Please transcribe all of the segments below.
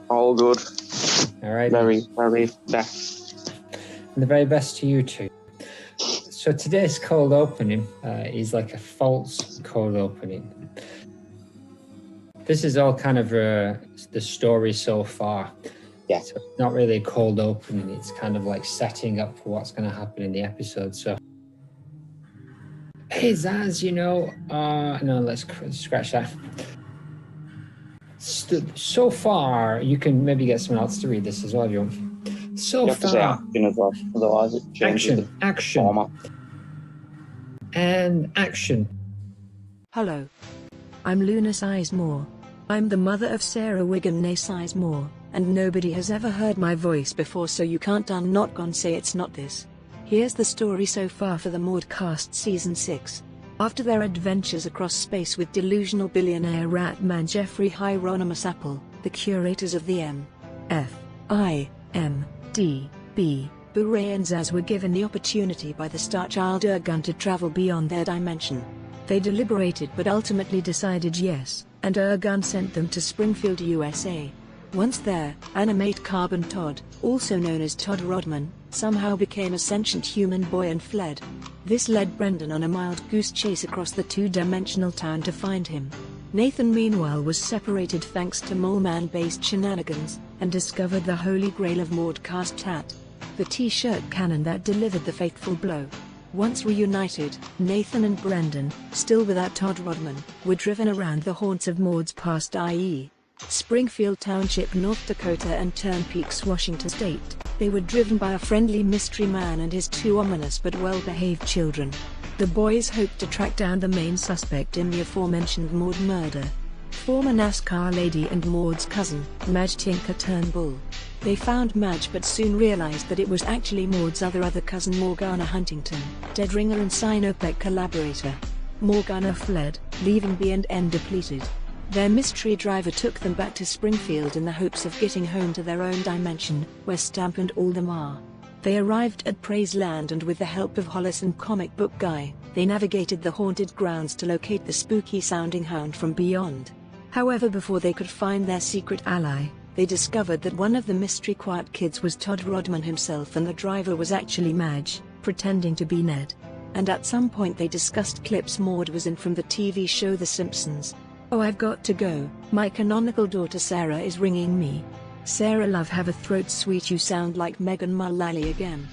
All good. All right. Very, very best. And the very best to you too. So today's cold opening is like a false cold opening. This is all kind of the story so far. Yeah. So it's not really a cold opening. It's kind of like setting up for what's going to happen in the episode. So, hey Zaz, no, let's scratch that. So far, you can maybe get someone else to read this as well if you want. So You have to say far, action as well, otherwise it changes action, format. and action. Hello. I'm Luna Sizemore. I'm the mother of Sarah Wiggum née Sizemore, and nobody has ever heard my voice before, so you can't not gon say it's not this. Here's the story so far for the Maude cast Season 6. After their adventures across space with delusional billionaire rat man Jeffrey Hieronymus Apple, the curators of the MFIMDB, Beret and Zaz were given the opportunity by the star child Ergun to travel beyond their dimension. They deliberated but ultimately decided yes, and Ergun sent them to Springfield, USA. Once there, animate Carbon Todd, also known as Todd Rodman, somehow became a sentient human boy and fled. This led Brendan on a mild goose chase across the two-dimensional town to find him. Nathan meanwhile was separated thanks to Mole Man-based shenanigans, and discovered the holy grail of Maude-cast tat, the t-shirt cannon that delivered the faithful blow. Once reunited, Nathan and Brendan, still without Todd Rodman, were driven around the haunts of Maude's past, i.e. Springfield Township, North Dakota and Turn Peaks, Washington State. They were driven by a friendly mystery man and his two ominous but well-behaved children. The boys hoped to track down the main suspect in the aforementioned Maude murder, former NASCAR lady and Maude's cousin, Madge Tinker Turnbull. They found Madge but soon realized that it was actually Maude's other cousin Morgana Huntington, dead ringer and Sinopec collaborator. Morgana fled, leaving B&N depleted. Their mystery driver took them back to Springfield in the hopes of getting home to their own dimension, where Stamp and all them are. They arrived at Praise Land and with the help of Hollis and Comic Book Guy, they navigated the haunted grounds to locate the spooky-sounding hound from beyond. However, before they could find their secret ally, they discovered that one of the mystery quiet kids was Todd Rodman himself and the driver was actually Madge, pretending to be Ned. And at some point they discussed clips Maude was in from the TV show The Simpsons. Oh, I've got to go. My canonical daughter Sarah is ringing me. Sarah love, have a throat sweet, you sound like Megan Mullally again.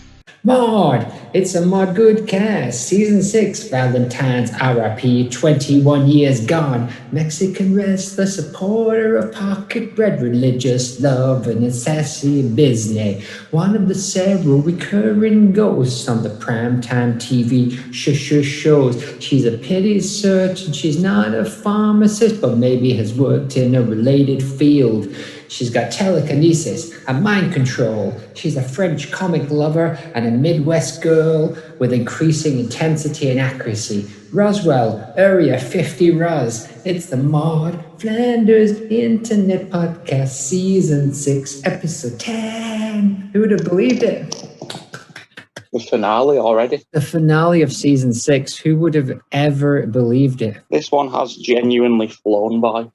Maude, it's a Maude good cast. Season 6, Valentine's RIP, 21 years gone. Mexican wrestler, supporter of pocket bread, religious love and a sassy business. One of the several recurring ghosts on the primetime TV shows. She's a pity search and she's not a pharmacist, but maybe has worked in a related field. She's got telekinesis and mind control. She's a French comic lover and a Midwest girl with increasing intensity and accuracy. Roswell, Area 50 Ros. It's the Maude Flanders Internet Podcast, Season 6, Episode 10. Who would have believed it? The finale already. The finale of Season 6. Who would have ever believed it? This one has genuinely flown by.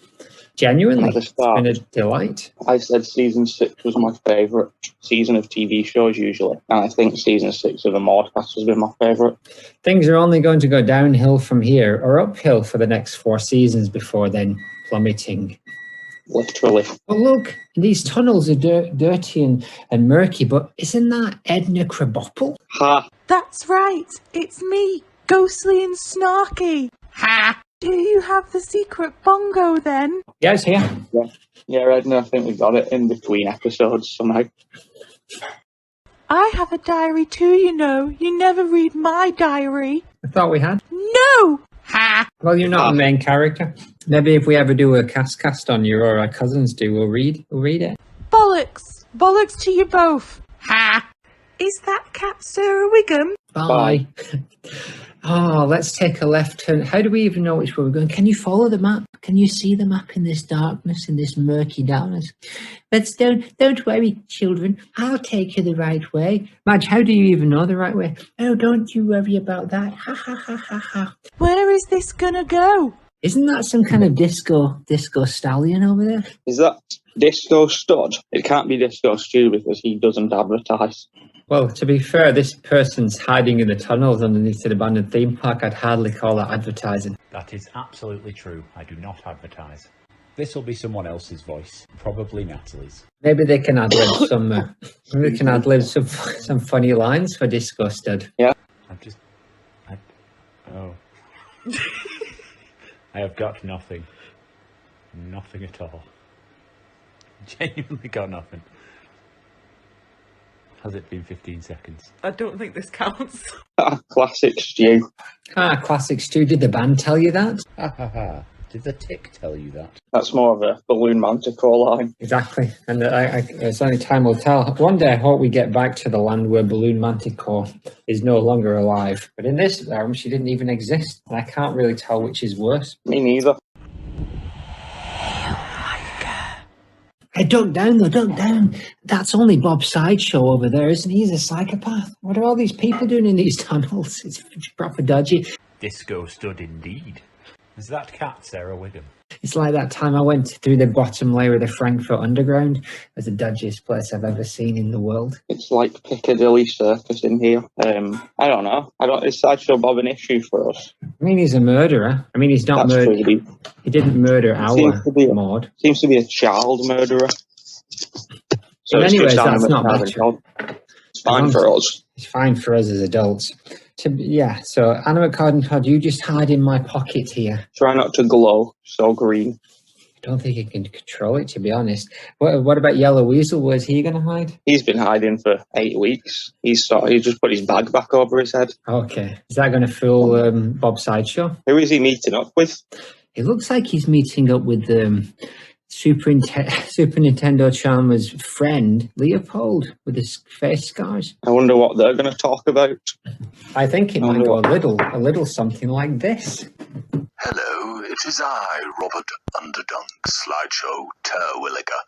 Genuinely, At the it's start. been a delight. I said Season 6 was my favourite season of TV shows usually, and I think Season 6 of the Maude-cast has been my favourite. Things are only going to go downhill from here, or uphill for the next 4 seasons before then plummeting. Literally. Well, look, these tunnels are dirty and murky, but isn't that Edna Krabappel? Ha! That's right, it's me, ghostly and snarky. Ha! Do you have the secret bongo then? Yeah, it's here. Yeah, Edna, I think we got it in between episodes somehow. I have a diary too, you know. You never read my diary. I thought we had. No! Ha! Well, you're not a main character. Maybe if we ever do a cast on you, or our cousins do, we'll read it. Bollocks! Bollocks to you both. Ha! Is that cat Sarah Wiggum? Bye. Oh, let's take a left turn. How do we even know which way we're going? Can you follow the map? Can you see the map in this darkness, in this murky darkness? But don't worry, children. I'll take you the right way. Madge, how do you even know the right way? Oh, don't you worry about that. Ha ha ha ha ha. Where is this gonna go? Isn't that some kind of disco stallion over there? Is that Disco Stud? It can't be Disco Stew because he doesn't advertise. Well, to be fair, this person's hiding in the tunnels underneath an abandoned theme park. I'd hardly call that advertising. That is absolutely true. I do not advertise. This will be someone else's voice, probably Natalie's. Maybe they can ad-lib some. Maybe they can ad-lib some funny lines for Disco Stud. Yeah. I have got nothing. Nothing at all. Genuinely got nothing. Has it been 15 seconds? I don't think this counts. Classic Stew. Classic Stu. Did the band tell you that? Ha ha ha. Did the tick tell you that? That's more of a Balloon Manticore line. Exactly. And it's only time will tell. One day I hope we get back to the land where Balloon Manticore is no longer alive. But in this realm, she didn't even exist. And I can't really tell which is worse. Me neither. Hey, duck down though, duck down. That's only Bob's sideshow over there, isn't he? He's a psychopath. What are all these people doing in these tunnels? It's proper dodgy. Disco Stud indeed. Is that cat Sarah Wiggum? It's like that time I went through the bottom layer of the Frankfurt Underground. It's the dodgiest place I've ever seen in the world. It's like Piccadilly Circus in here. I don't know. Is Sideshow Bob an issue for us? I mean, he's a murderer. I mean, he's not That's murdered. true. He didn't murder our Maude. Seems to be a child murderer. So in many ways, that's animate not Karen better. Todd. It's fine for us. It's fine for us as adults. So Animate Card Todd, you just hide in my pocket here. Try not to glow so green. I don't think he can control it, to be honest. What about Yellow Weasel? Where's he going to hide? He's been hiding for 8 weeks. He just put his bag back over his head. Okay. Is that going to fool Bob's sideshow? Who is he meeting up with? It looks like he's meeting up with Super Nintendo Charmer's friend, Leopold, with his face scars. I wonder what they're going to talk about. I think it might go a little something like this. Hello, it is I, Robert Underdunk, Slideshow Terwilliger.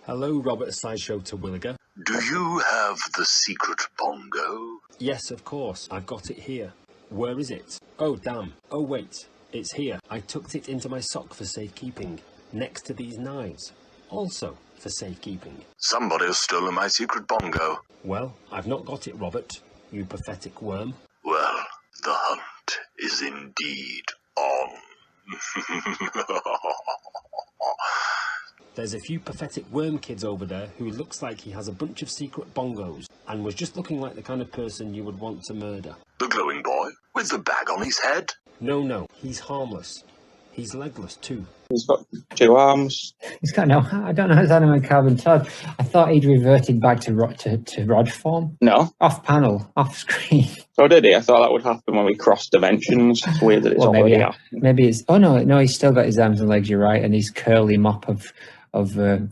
Hello, Robert Sideshow Terwilliger. Do you have the secret bongo? Yes, of course. I've got it here. Where is it? Oh, damn. Oh, wait. It's here. I tucked it into my sock for safekeeping, next to these knives. Also for safekeeping. Somebody has stolen my secret bongo. Well, I've not got it, Robert, you pathetic worm. Well, the hunt is indeed on. There's a few pathetic worm kids over there who looks like he has a bunch of secret bongos and was just looking like the kind of person you would want to murder. The glowing boy with the bag on his head? No, he's harmless. He's legless too. He's got 2 arms. He's got no. I don't know his Animate Carbon Todd. I thought he'd reverted back to rod form. No. Off panel, off screen. So did he? I thought that would happen when we cross dimensions. It's weird that it's already happened. Maybe it's. Oh no, he's still got his arms and legs. You're right, and his curly mop of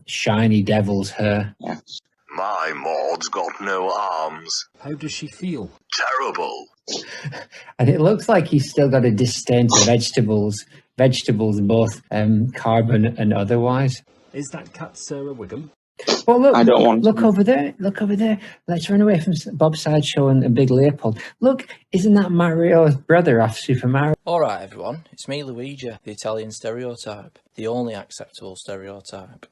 shiny devil's hair. Yes. My Maud's got no arms. How does she feel? Terrible. And it looks like he's still got a disdain for vegetables, both carbon and otherwise. Is that cat Sarah Wiggum? Well, look to. over there. Look over there. Let's run away from Bob's Sideshow and Big Leopold. Look, isn't that Mario's brother off Super Mario? Alright everyone, it's me Luigi, the Italian stereotype. The only acceptable stereotype.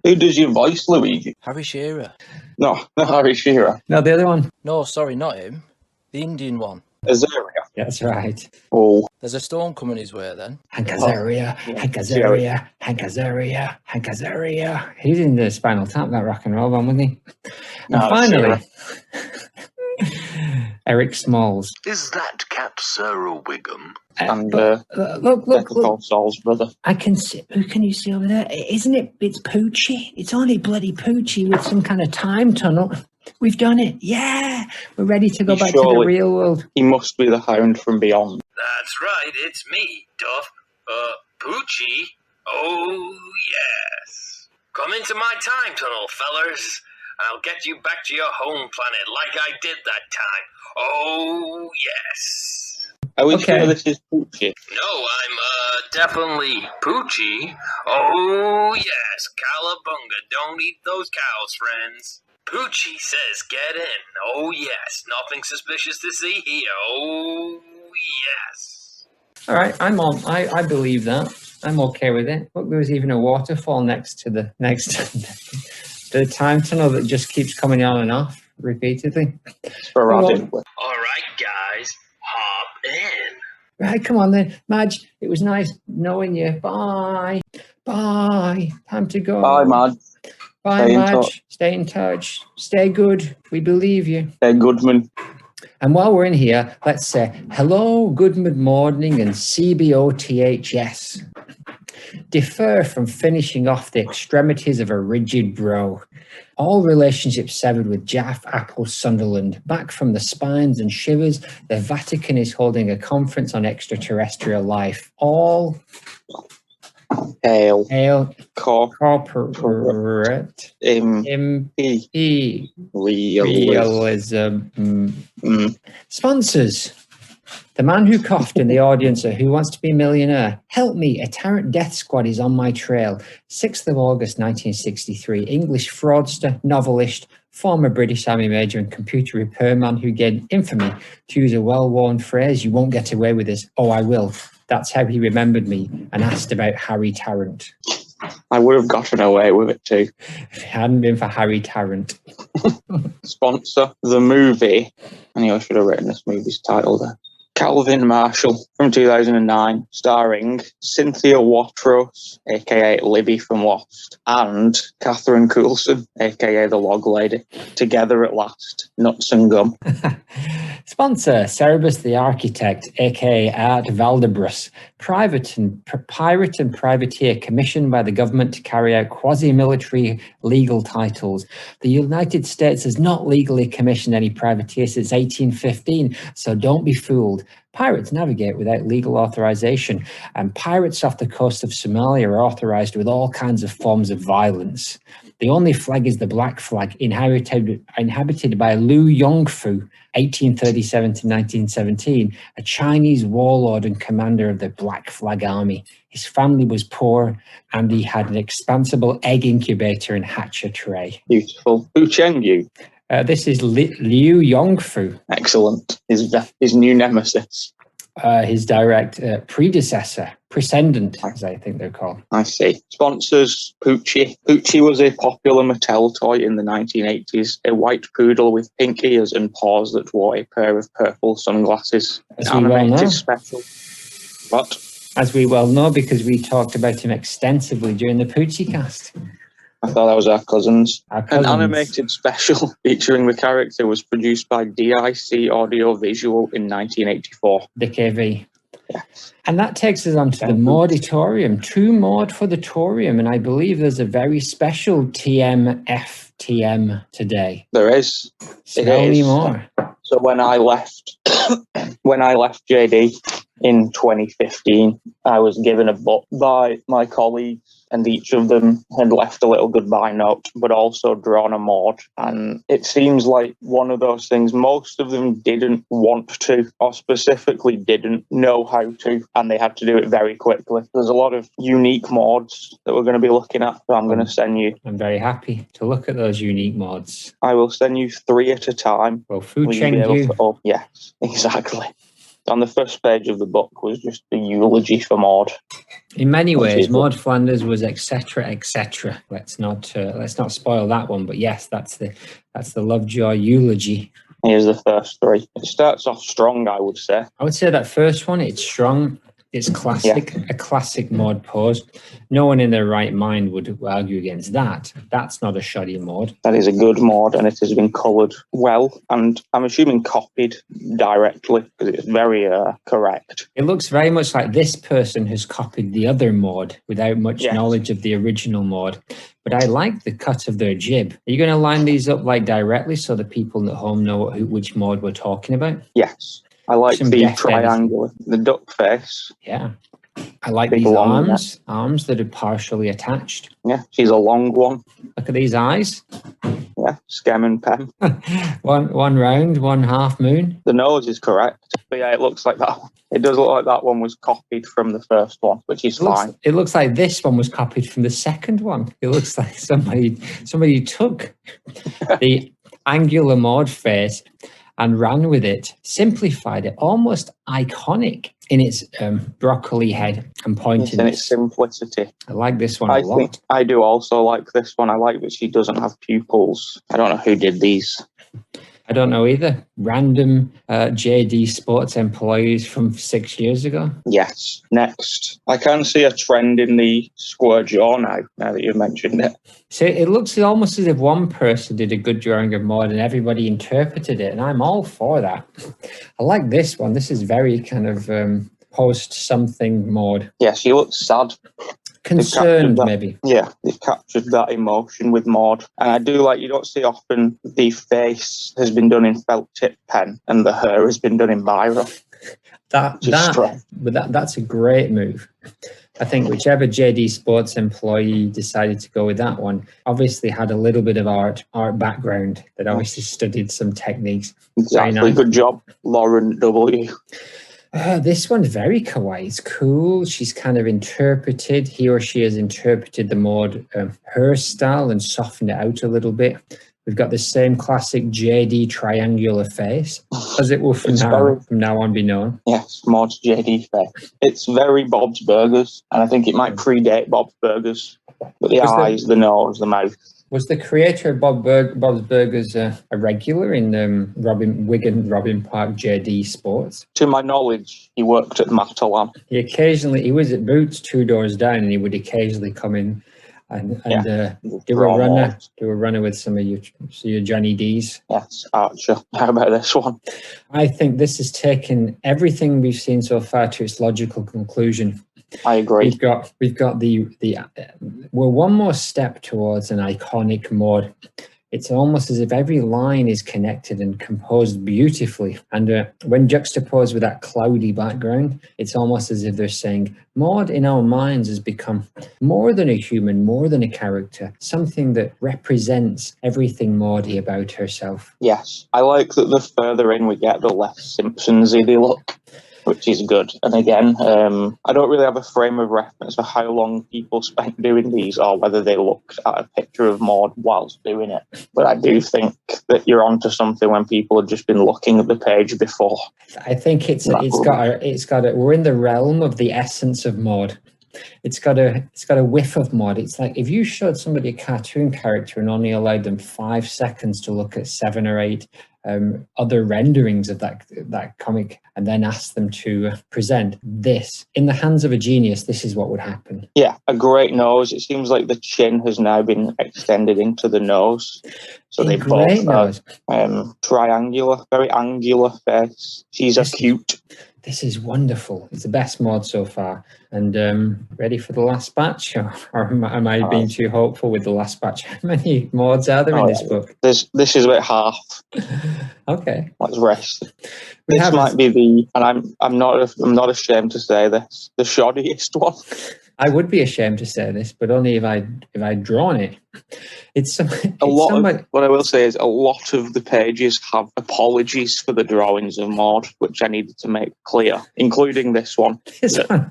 Who does your voice, Luigi? Harry Shearer. No, not Harry Shearer. No, the other one. No, sorry, not him. The Indian one. Azaria. That's right. Oh. There's a storm coming his way then. Hank Azaria. He's in the Spinal Tap, that rock and roll band, wasn't he? And finally, Eric Smalls. Is that cat Sarah Wiggum? And Look. Saul's brother. I can see. Who can you see over there? Isn't it? It's Poochie. It's only bloody Poochie with some kind of time tunnel. We've done it. Yeah. We're ready to go back to the real world. He must be the Hound from Beyond. That's right, it's me, Duff. Poochie? Oh, yes. Come into my time tunnel, fellers. I'll get you back to your home planet like I did that time. Oh, yes. Are we sure this is Poochie? No, I'm, definitely Poochie. Oh, yes. Cowabunga, don't eat those cows, friends. Poochie says get in. Oh, yes. Nothing suspicious to see here. Oh, yes. All right, I believe that. I'm okay with it. Look, there was even a waterfall next to the time tunnel that just keeps coming on and off repeatedly. Sporadically. All right, guys, hop in. Right, come on then, Madge. It was nice knowing you. Bye. Bye. Time to go. Bye, Madge. Bye, Stay in Madge. touch. Stay in touch. Stay good. We believe you. Stay Goodman. And while we're in here, let's say hello, good morning, and CBOTHS. Defer from finishing off the extremities of a rigid bro. All relationships severed with Jaff, Apple, Sunderland. Back from the spines and shivers, the Vatican is holding a conference on extraterrestrial life. All Hail. Corporate realism. Sponsors. The man who coughed in the audience of Who Wants to Be a Millionaire. Help me, a Tarrant death squad is on my trail. 6th of August 1963. English fraudster, novelist, former British Army major and computer repairman who gained infamy, to use a well-worn phrase, you won't get away with this. Oh, I will. That's how he remembered me and asked about Harry Tarrant. I would have gotten away with it too. If it hadn't been for Harry Tarrant. Sponsor, the movie. I knew I should have written this movie's title there. Calvin Marshall from 2009, starring Cynthia Watros, aka Libby from Lost, and Catherine Coulson, aka the Log Lady. Together at last, nuts and gum. Sponsor, Cerebus the Architect, aka Art Valdebrus, pirate and privateer commissioned by the government to carry out quasi-military legal titles. The United States has not legally commissioned any privateer since 1815, so don't be fooled. Pirates navigate without legal authorization, and pirates off the coast of Somalia are authorized with all kinds of forms of violence. The only flag is the black flag, inhabited by Liu Yongfu, 1837 to 1917, a Chinese warlord and commander of the Black Flag Army. His family was poor, and he had an expansible egg incubator and hatcher tray. Beautiful. Wu Chengyu. This is Liu Yongfu. Excellent. His new nemesis. His direct predecessor, Prescendant, as I think they're called. I see. Sponsors, Poochie. Poochie was a popular Mattel toy in the 1980s, a white poodle with pink ears and paws that wore a pair of purple sunglasses. An animated special. What? As we well know, because we talked about him extensively during the Poochie cast. I thought that was our cousins. An animated special featuring the character was produced by DIC Audio Visual in 1984. Dick AV. Yes. And that takes us on to the Mauditorium. True Maud for the Torium. And I believe there's a very special TMFTM today. There is. Tell me more. So when I left JD in 2015, I was given a book by my colleagues, and each of them had left a little goodbye note, but also drawn a Maud. And it seems like one of those things, most of them didn't want to, or specifically didn't know how to, and they had to do it very quickly. There's a lot of unique Mauds that we're going to be looking at, so I'm going to send you. I'm very happy to look at those unique Mauds. I will send you 3 at a time. Well, Fu Chengyu. Oh, yes, exactly. On the first page of the book was just the eulogy for Maud. In many ways, Maud Flanders was etc., etc. Let's not spoil that one, but yes, that's the Lovejoy eulogy. Here's the first 3. It starts off strong, I would say. I would say that first one, it's strong. It's classic, a classic Maud pose. No one in their right mind would argue against that. That's not a shoddy Maud. That is a good Maud, and it has been coloured well, and I'm assuming copied directly, because it's very correct. It looks very much like this person has copied the other Maud without much knowledge of the original Maud. But I like the cut of their jib. Are you going to line these up like directly so the people at home know which Maud we're talking about? Yes. I like the triangular, the duck face. Yeah. I like these arms that are partially attached. Yeah, she's a long one. Look at these eyes. Yeah, Skem and Pen. one round, one half moon. The nose is correct. But yeah, it looks like that. It does look like that one was copied from the first one, which is fine. It looks like this one was copied from the second one. It looks like somebody took the angular Maud face and ran with it, simplified it, almost iconic in its broccoli head and pointiness. And its simplicity. I like this one a lot. think I do also like this one. I like that she doesn't have pupils. I don't know who did these. I don't know either. Random JD Sports employees from 6 years ago. Yes. Next. I can see a trend in the square jaw now that you've mentioned it. So it looks almost as if one person did a good drawing of Maude and everybody interpreted it, and I'm all for that. I like this one. This is very kind of post-something Maude. Yeah, she looks sad. Concerned, maybe. Yeah, they've captured that emotion with Maude. And I do like, you don't see often the face has been done in felt tip pen and the hair has been done in biro. That's a great move. I think whichever JD Sports employee decided to go with that one obviously had a little bit of art background, that obviously studied some techniques. Exactly. Nice. Good job, Lauren W. This one's very kawaii. It's cool. She's kind of interpreted, he or she has interpreted the Maude hairstyle and softened it out a little bit. We've got the same classic JD triangular face, as it will from now on be known. Yes, Maude's JD face. It's very Bob's Burgers, and I think it might predate Bob's Burgers. But the eyes, the nose, the mouth. Was the creator of Bob's Burgers a regular in Robin Park JD Sports? To my knowledge, he worked at Matalan. He was at Boots 2 doors down, and he would occasionally come in and do a runner with some of your Johnny D's. Yes, Archer. How about this one? I think this has taken everything we've seen so far to its logical conclusion. I agree. We've got we're one more step towards an iconic Maude. It's almost as if every line is connected and composed beautifully. And when juxtaposed with that cloudy background, it's almost as if they're saying, Maude in our minds has become more than a human, more than a character, something that represents everything Maude about herself. Yes. I like that the further in we get, the less Simpsons-y they look, which is good. And again, I don't really have a frame of reference for how long people spent doing these or whether they looked at a picture of Maude whilst doing it. But I do think that you're onto something when people have just been looking at the page before. I think we're in the realm of the essence of Maude. It's got a whiff of Maude. It's like if you showed somebody a cartoon character and only allowed them 5 seconds to look at 7 or 8 other renderings of that comic and then asked them to present this in the hands of a genius, this is what would happen. Yeah, a great nose. It seems like the chin has now been extended into the nose. So they both have triangular, very angular face. She's a cute. This is wonderful. It's the best Maude so far. And ready for the last batch? Or am I being too hopeful with the last batch? How many Maudes are there in this book? This is about half. Okay. Let's rest. This might be and I'm not ashamed to say this, the shoddiest one. I would be ashamed to say this, but only if I'd drawn it. What I will say is a lot of the pages have apologies for the drawings of Maude, which I needed to make clear, including this one.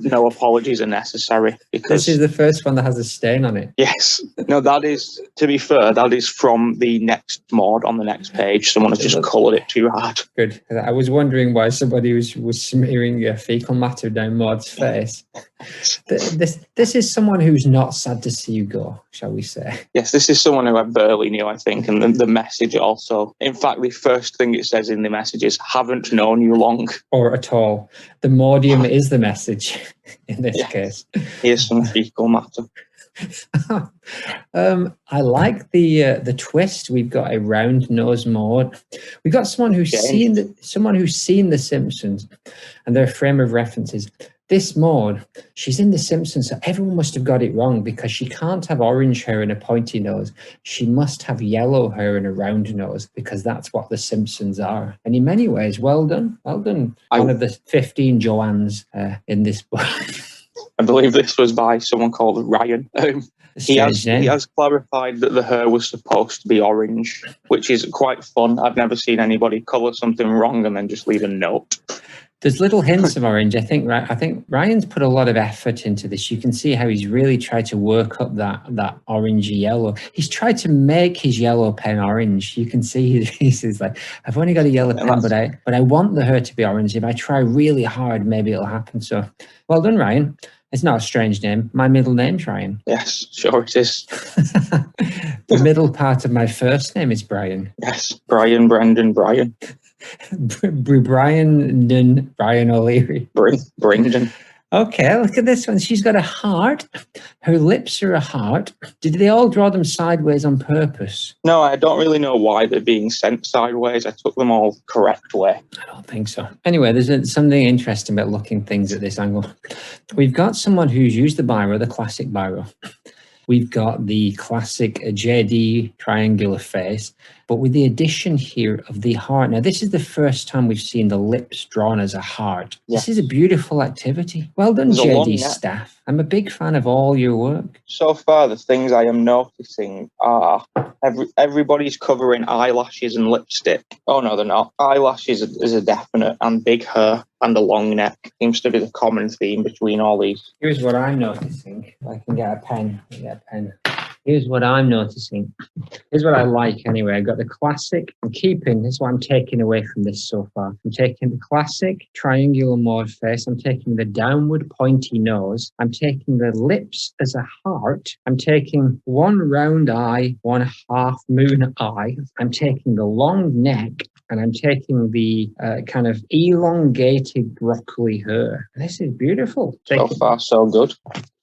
No apologies are necessary. Because this is the first one that has a stain on it. Yes. No, that is, to be fair, that is from the next Maude on the next page. Someone has just coloured it too hard. Good. I was wondering why somebody was smearing fecal matter down Maude's face. This is someone who's not sad to see you go, shall we say. Yes, this is someone who I barely knew, I think, and the message also. In fact, the first thing it says in the message is, haven't known you long. Or at all. The Maudium is the message in this case. Here's some fecal matter. I like the twist. We've got a round nose Maude. We've got someone who's seen the Simpsons, and their frame of references. This Maude, she's in The Simpsons, so everyone must have got it wrong because she can't have orange hair and a pointy nose. She must have yellow hair and a round nose because that's what The Simpsons are. And in many ways, well done. Well done. One of the 15 Joannes in this book. I believe this was by someone called Ryan. He has clarified that the hair was supposed to be orange, which is quite fun. I've never seen anybody colour something wrong and then just leave a note. There's little hints of orange. I think Ryan's put a lot of effort into this. You can see how he's really tried to work up that orangey yellow. He's tried to make his yellow pen orange. You can see he's like, I've only got a yellow pen, but I want the her to be orange. If I try really hard, maybe it'll happen. So well done, Ryan. It's not a strange name. My middle name's Ryan. Yes, sure it is. The middle part of my first name is Brian. Yes, Brian, Brendan, Brian. Brian O'Leary. Brendan. Okay, look at this one. She's got a heart. Her lips are a heart. Did they all draw them sideways on purpose? No, I don't really know why they're being sent sideways. I took them all correct way. I don't think so. Anyway, there's something interesting about looking things at this angle. We've got someone who's used the biro, the classic biro. We've got the classic JD triangular face, but with the addition here of the heart. Now, this is the first time we've seen the lips drawn as a heart. Yes. This is a beautiful activity. Well done, JD staff. I'm a big fan of all your work. So far, the things I am noticing are everybody's covering eyelashes and lipstick. Oh, no, they're not. Eyelashes is a definite, and big hair and a long neck seems to be the common theme between all these. Here's what I'm noticing. If I can get a pen. Here's what I'm noticing. Here's what I like anyway. I got the classic. I'm keeping, this is what I'm taking away from this so far. I'm taking the classic triangular Maude face. I'm taking the downward pointy nose. I'm taking the lips as a heart. I'm taking one round eye, one half moon eye. I'm taking the long neck. And I'm taking the kind of elongated broccoli hair. This is beautiful. So far, so good.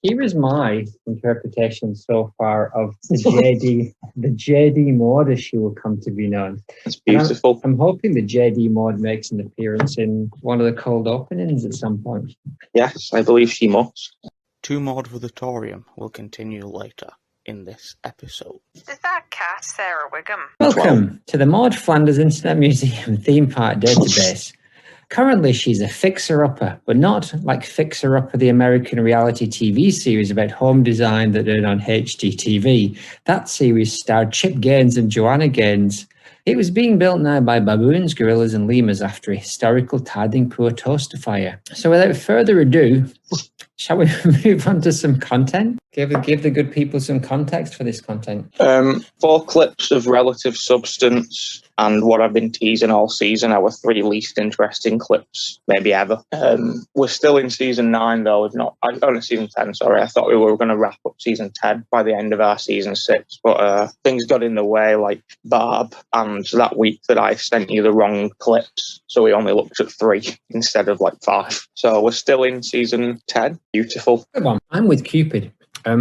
Here is my interpretation so far of the JD Maude, as she will come to be known. It's beautiful. I'm hoping the JD Maude makes an appearance in one of the cold openings at some point. Yes, I believe she must. To Maude Auditorium will continue later in this episode. Is that cat Sarah Wiggum? Welcome to the Maude Flanders Internet Museum theme park database. Currently, she's a fixer-upper, but not like Fixer-Upper, the American reality TV series about home design that aired on HGTV. That series starred Chip Gaines and Joanna Gaines. It was being built now by baboons, gorillas, and lemurs after a historical Tardingpoor toaster fire. So without further ado, shall we move on to some content? Give the good people some context for this content. 4 clips of relative substance and what I've been teasing all season, our 3 least interesting clips, maybe ever. We're still in season 9, though. Season 10, sorry. I thought we were going to wrap up season 10 by the end of our season 6, but things got in the way, like Barb, and that week that I sent you the wrong clips, so we only looked at 3 instead of 5. So we're still in season 10. Beautiful. Come on, I'm with Cupid.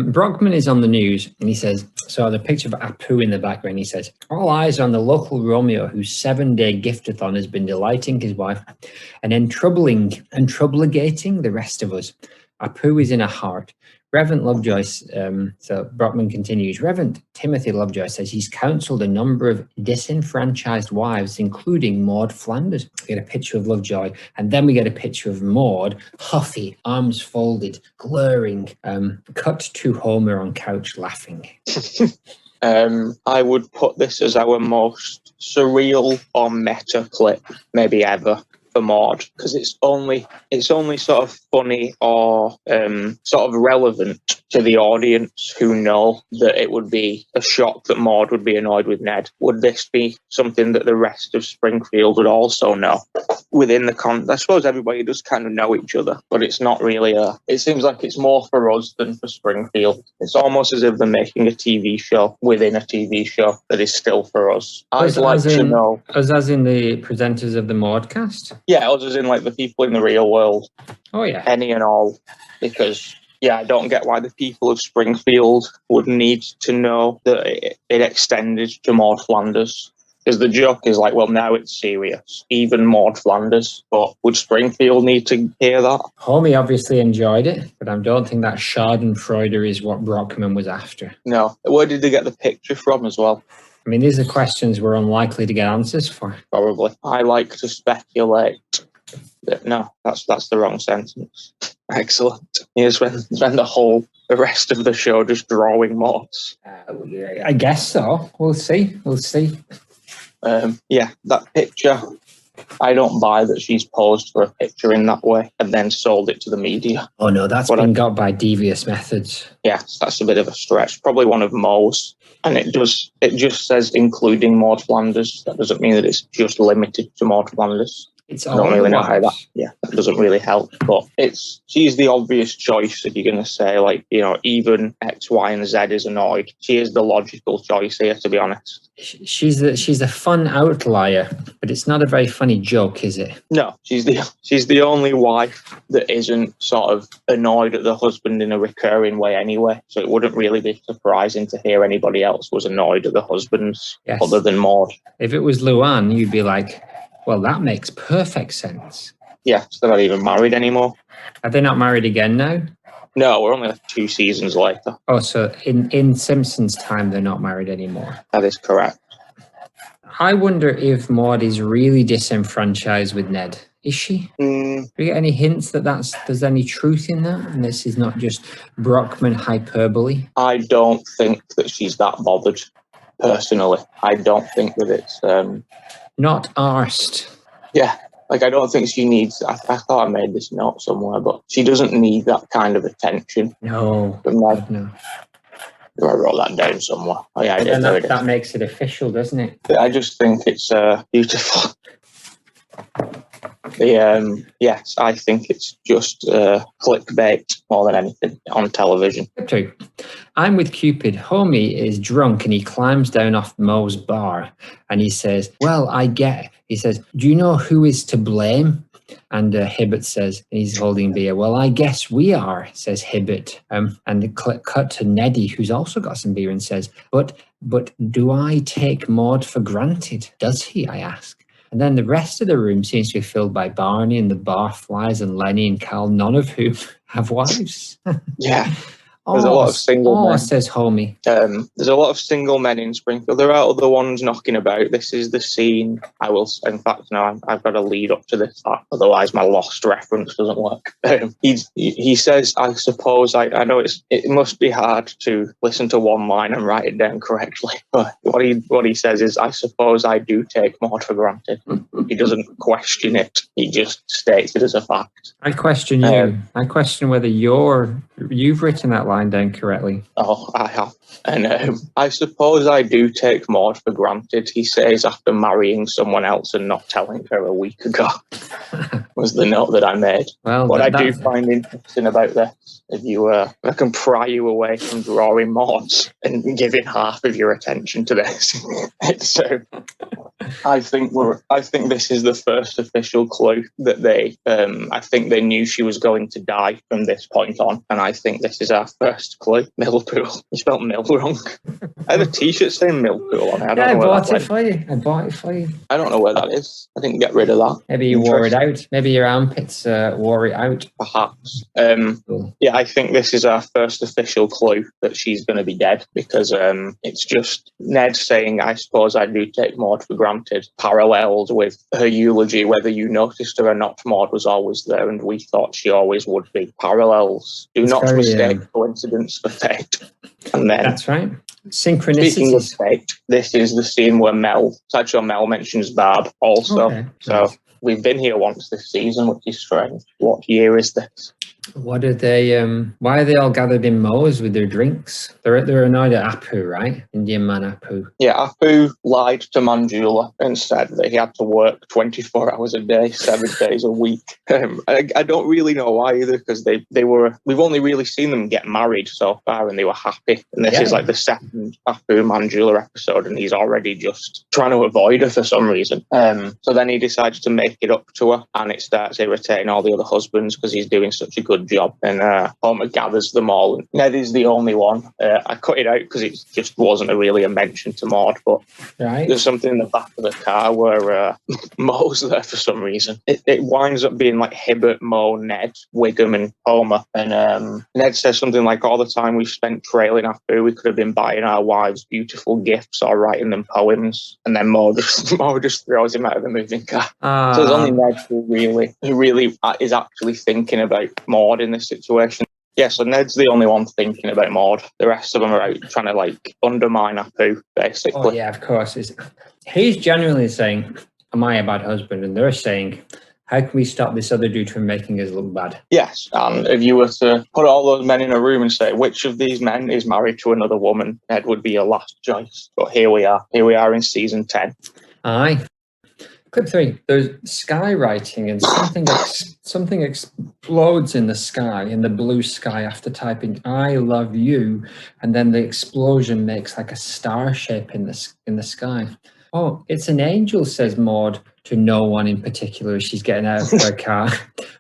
Brockman is on the news and he says, so the picture of Apu in the background, he says, all eyes are on the local Romeo whose 7-day giftathon has been delighting his wife and then troubling and troubligating the rest of us. Apu is in a heart. Reverend Lovejoy, so Brockman continues, Reverend Timothy Lovejoy says he's counselled a number of disenfranchised wives, including Maude Flanders. We get a picture of Lovejoy, and then we get a picture of Maude, huffy, arms folded, glaring, cut to Homer on couch laughing. I would put this as our most surreal or meta clip, maybe ever, for Maude, because it's only sort of funny or sort of relevant to the audience who know that it would be a shock that Maude would be annoyed with Ned. Would this be something that the rest of Springfield would also know? Within the I suppose everybody does kind of know each other, but it's not really it seems like it's more for us than for Springfield. It's almost as if they're making a TV show within a TV show that is still for us. I'd like to know. As in the presenters of the Maudecast? Yeah, us as in the people in the real world. Oh, yeah. Any and all. Because, I don't get why the people of Springfield would need to know that it extended to Maude Flanders. Because the joke is well, now it's serious. Even Maude Flanders. But would Springfield need to hear that? Homie obviously enjoyed it, but I don't think that Schadenfreude is what Brockman was after. No. Where did they get the picture from as well? I mean, these are questions we're unlikely to get answers for. Probably. I like to speculate. No, that's the wrong sentence. Excellent. Here's when the rest of the show just drawing moths. I guess so. We'll see. That picture I don't buy that she's posed for a picture in that way and then sold it to the media. Oh no, that's been got by devious methods. Yes, that's a bit of a stretch. Probably one of Mo's. And it just says including Maude Flanders. That doesn't mean that it's just limited to Maude Flanders. It's I don't really know how that. Yeah, that doesn't really help. But she's the obvious choice if you're going to say, like, you know, even X, Y, and Z is annoyed. She is the logical choice here, to be honest. She's a fun outlier, but it's not a very funny joke, is it? No, she's the only wife that isn't sort of annoyed at the husband in a recurring way anyway. So it wouldn't really be surprising to hear anybody else was annoyed at the husbands other than Maude. If it was Luann, you'd be like, well, that makes perfect sense. Yeah, they're not even married anymore. Are they not married again now? No, we're only like 2 seasons later. Oh, so in Simpsons time, they're not married anymore. That is correct. I wonder if Maude is really disenfranchised with Ned. Is she? Do we get any hints that there's any truth in that? And this is not just Brockman hyperbole? I don't think that she's that bothered, personally. I don't think that it's... Not arsed. Yeah, like I don't think she needs... I thought I made this note somewhere, but she doesn't need that kind of attention. No. No. I wrote that down somewhere. Oh yeah, I did. That makes it official, doesn't it? I just think it's beautiful. Yes, I think it's just clickbait more than anything on television. True. I'm with Cupid. Homie is drunk and he climbs down off Mo's bar and he says, well, he says, do you know who is to blame? And Hibbert says, and he's holding beer, well, I guess we are, says Hibbert. And the cut to Neddy, who's also got some beer and says, but do I take Maude for granted? Does he, I ask. And then the rest of the room seems to be filled by Barney and the Barflies and Lenny and Cal, none of whom have wives. Yeah. There's a lot of single men. Says Homie. There's a lot of single men in Springfield. There are other ones knocking about. This is the scene. In fact, no, I've got to lead up to this. Otherwise, my lost reference doesn't work. He says, I suppose, I know it must be hard to listen to one line and write it down correctly. But what he says is, I suppose I do take Maude for granted. He doesn't question it. He just states it as a fact. I question you. I question whether you've written that line down correctly. Oh, I have. And I suppose I do take Maude for granted, he says after marrying someone else and not telling her a week ago, was the note that I made. Well, what I do find interesting about this, if I can pry you away from drawing Maudes and giving half of your attention to this, it's I think this is the first official clue that I think they knew she was going to die from this point on, and I think this is our first clue. Millpool. You spelled mill wrong. I have a t-shirt saying Millpool on it. I bought it for you. I don't know where that is. I didn't get rid of that. Maybe you wore it out. Maybe your armpits wore it out. Perhaps. Yeah, I think this is our first official clue that she's going to be dead, because it's just Ned saying, I suppose I do take Maude for granted, paralleled with her eulogy, whether you noticed her or not, Maude was always there and we thought she always would be. Parallels. Do not mistake coincidence for fate. And then, that's right. Synchronicity. Speaking of fate, this is the scene where Sideshow Mel mentions Barb also. Okay. So we've been here once this season, which is strange. What year is this? What are they? Why are they all gathered in Mo's with their drinks? They're annoyed at Apu, right? Indian man Apu. Yeah, Apu lied to Manjula and said that he had to work 24 hours a day, 7 days a week. I don't really know why either, because we've only really seen them get married so far, and they were happy. And this is like the second Apu Manjula episode, and he's already just trying to avoid her for some reason. So then he decides to make it up to her, and it starts irritating all the other husbands because he's doing such a good job, and Homer gathers them all. Ned is the only one. I cut it out because it just wasn't really a mention to Maude, but there's something in the back of the car where Mo's there for some reason. It winds up being like Hibbert, Mo, Ned, Wiggum, and Homer. And Ned says something like, all the time we've spent trailing after, we could have been buying our wives beautiful gifts or writing them poems. And then Mo just throws him out of the moving car. So there's only Ned who really is actually thinking about Maude in this situation. Yeah, so Ned's the only one thinking about Maude. The rest of them are out trying to undermine Apu, basically. Oh yeah, of course. He's genuinely saying, am I a bad husband? And they're saying, how can we stop this other dude from making us look bad? Yes, and if you were to put all those men in a room and say, which of these men is married to another woman, Ned would be your last choice. But here we are. Here we are in season 10. Aye. Clip 3. There's skywriting and something explodes in the sky, in the blue sky, after typing "I love you," and then the explosion makes like a star shape in the sky. Oh, it's an angel, says Maude to no one in particular as she's getting out of her car,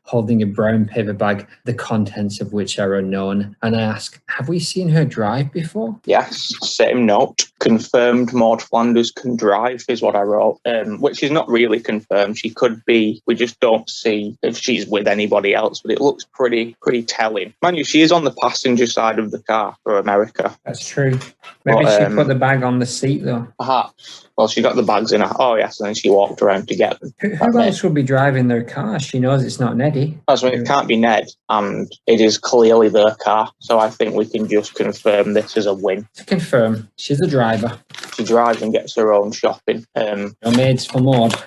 holding a brown paper bag, the contents of which are unknown. And I ask, have we seen her drive before? Yes, same note. Confirmed Maude Flanders can drive is what I wrote, which is not really confirmed. She could be. We just don't see if she's with anybody else, but it looks pretty telling. Mind you, she is on the passenger side of the car for America. That's true. Maybe she put the bag on the seat, though. Perhaps. Well, she got the bags in her. Oh, yes, and then she walked around to get them. Who else would be driving their car? She knows it's not Neddy. I mean, it can't be Ned, and it is clearly their car. So I think we can just confirm this as a win. To confirm, she's the driver. She drives and gets her own shopping. No maids for Maude.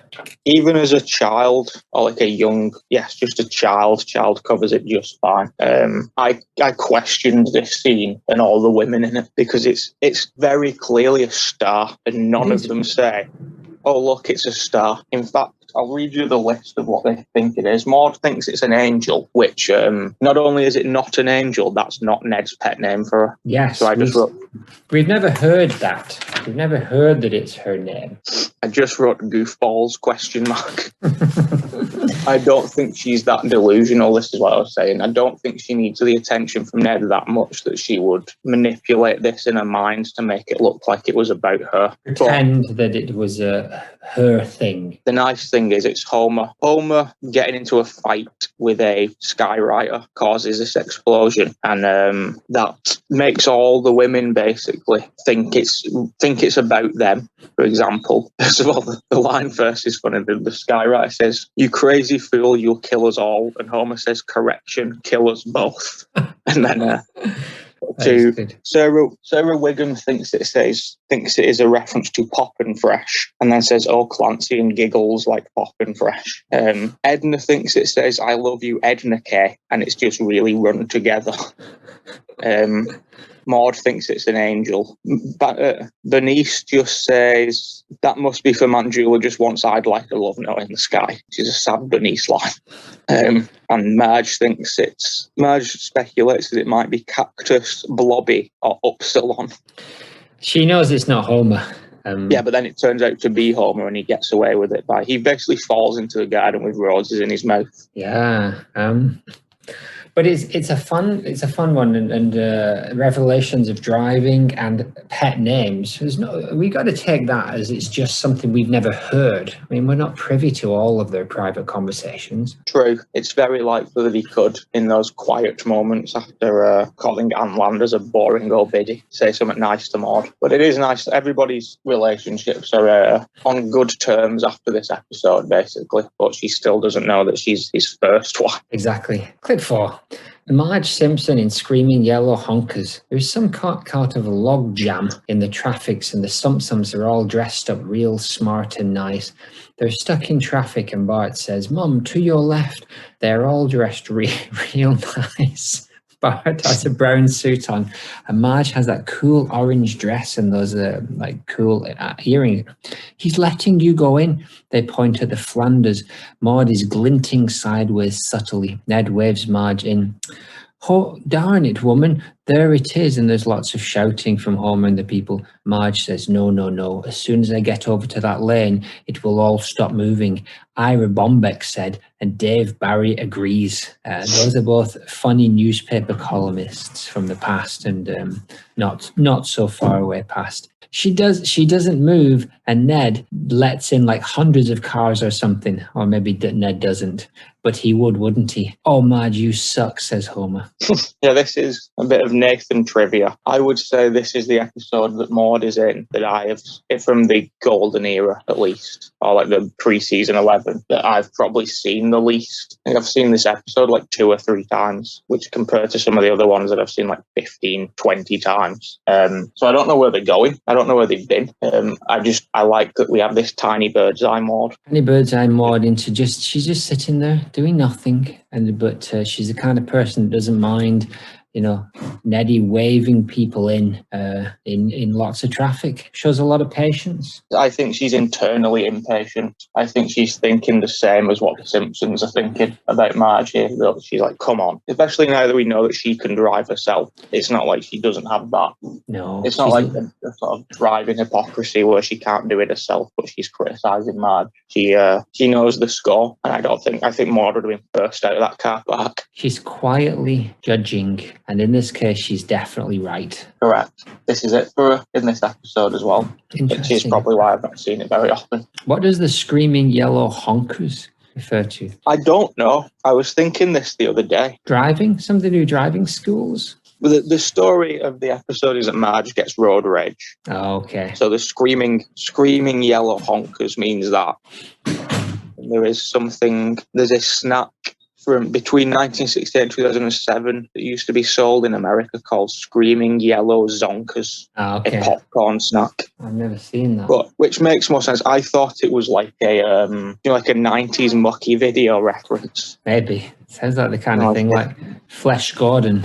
Even as a child, or like a young, just a child covers it just fine. I questioned this scene and all the women in it because it's very clearly a star, and none of them say, "Oh, look, it's a star." In fact, I'll read you the list of what they think it is. Maude thinks it's an angel, which not only is it not an angel, that's not Ned's pet name for her. Yes. So I just wrote... We've never heard that. We've never heard that it's her name. I just wrote goofballs ? I don't think she's that delusional. This is what I was saying. I don't think she needs the attention from Ned that much that she would manipulate this in her mind to make it look like it was about her. Pretend that it was her thing. The nice thing is it's Homer. Homer getting into a fight with a skywriter causes this explosion, and that makes all the women basically think it's about them. For example, first of all, the line first is funny. The skywriter says, "You crazy fool, you'll kill us all," and Homer says, "Correction, kill us both." And then Sarah Wiggum thinks it is a reference to Pop and Fresh, and then says, "Oh, Clancy," and giggles like Pop and Fresh. Edna thinks it says, "I love you, Edna K," and it's just really run together. Maude thinks it's an angel. Bernice just says, "That must be for Manjula just once I'd like a love note in the sky." Which is a sad Bernice line. And Marge speculates that it might be Cactus, Blobby, or Upsilon. She knows it's not Homer. But then it turns out to be Homer, and he gets away with it he basically falls into the garden with roses in his mouth. Yeah. But it's a fun one, and revelations of driving and pet names. We got to take that as it's just something we've never heard. I mean, we're not privy to all of their private conversations. True. It's very likely that he could, in those quiet moments after calling Ann Landers a boring old biddy, say something nice to Maude. But it is nice. Everybody's relationships are on good terms after this episode, basically. But she still doesn't know that she's his first wife. Exactly. Clip 4. Marge Simpson in screaming yellow honkers. There's some kind of a log jam in the traffics, and the Simpsons are all dressed up real smart and nice. They're stuck in traffic, and Bart says, "Mum, to your left." They're all dressed real nice. Bart has a brown suit on, and Marge has that cool orange dress and those cool earrings. "He's letting you go in." They point at the Flanders. Maude is glinting sideways subtly. Ned waves Marge in. "Oh, darn it, woman, there it is." And there's lots of shouting from Homer and the people. Marge says, no. As soon as I get over to that lane, it will all stop moving. Ira Bombeck said, and Dave Barry agrees. Those are both funny newspaper columnists from the past, and not so far away past. She doesn't move, and Ned lets in like hundreds of cars or something, or maybe Ned doesn't. but he would, wouldn't he? Oh, Marge, you suck, says Homer. Yeah, this is a bit of Nathan trivia. I would say this is the episode that Maude is in that I have, from the golden era at least, or like the pre-season 11, that I've probably seen the least. I think I've seen this episode like 2 or 3 times, which compared to some of the other ones that I've seen like 15, 20 times. So I don't know where they're going. I don't know where they've been. I like that we have this tiny bird's eye Maude. Tiny bird's eye Maude she's just sitting there doing nothing. But she's the kind of person that doesn't mind, Neddy waving people in lots of traffic. Shows a lot of patience. I think she's internally impatient. I think she's thinking the same as what the Simpsons are thinking about Marge here. She's like, come on. Especially now that we know that she can drive herself. It's not like she doesn't have that. No. It's not like a sort of driving hypocrisy where she can't do it herself, but she's criticising Marge. She knows the score, and I think Maude would have been first out of that car park. She's quietly judging, and in this case, she's definitely right. Correct. This is it for her in this episode as well. Which is probably why I've not seen it very often. What does the screaming yellow honkers refer to? I don't know. I was thinking this the other day. Driving? Something to do with driving schools? The story of the episode is that Marge gets road rage. Oh, okay. So the screaming yellow honkers means that. And there's a snack from between 1968 and 2007 that used to be sold in America called Screaming Yellow Zonkers. Oh, okay. A popcorn snack. I've never seen that. But which makes more sense. I thought it was like a like a 90s mucky video reference. Maybe. Sounds like the kind of thing like Flesh Gordon.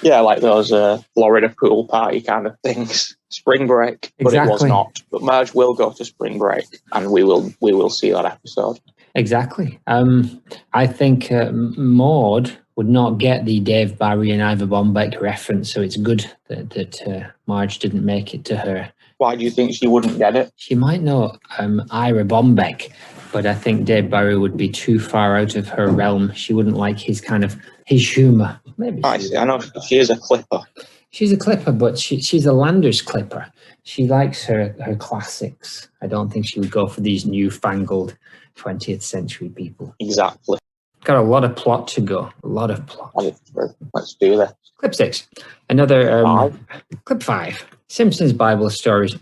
Yeah, like those Florida pool party kind of things. Spring break, but it was not. But Marge will go to spring break, and we will see that episode. Exactly. I think Maude would not get the Dave Barry and Ivor Bombeck reference, so it's good that Marge didn't make it to her. Why do you think she wouldn't get it? She might know Ira Bombeck, but I think Dave Barry would be too far out of her realm. She wouldn't like his humour. Maybe. I see. I know she is a clipper. She's a clipper, but she's a Landers clipper. She likes her classics. I don't think she would go for these newfangled 20th century people. Exactly. Got a lot of plot to go. A lot of plot. Let's do this. Clip 6. Another clip 5. Simpsons Bible Stories.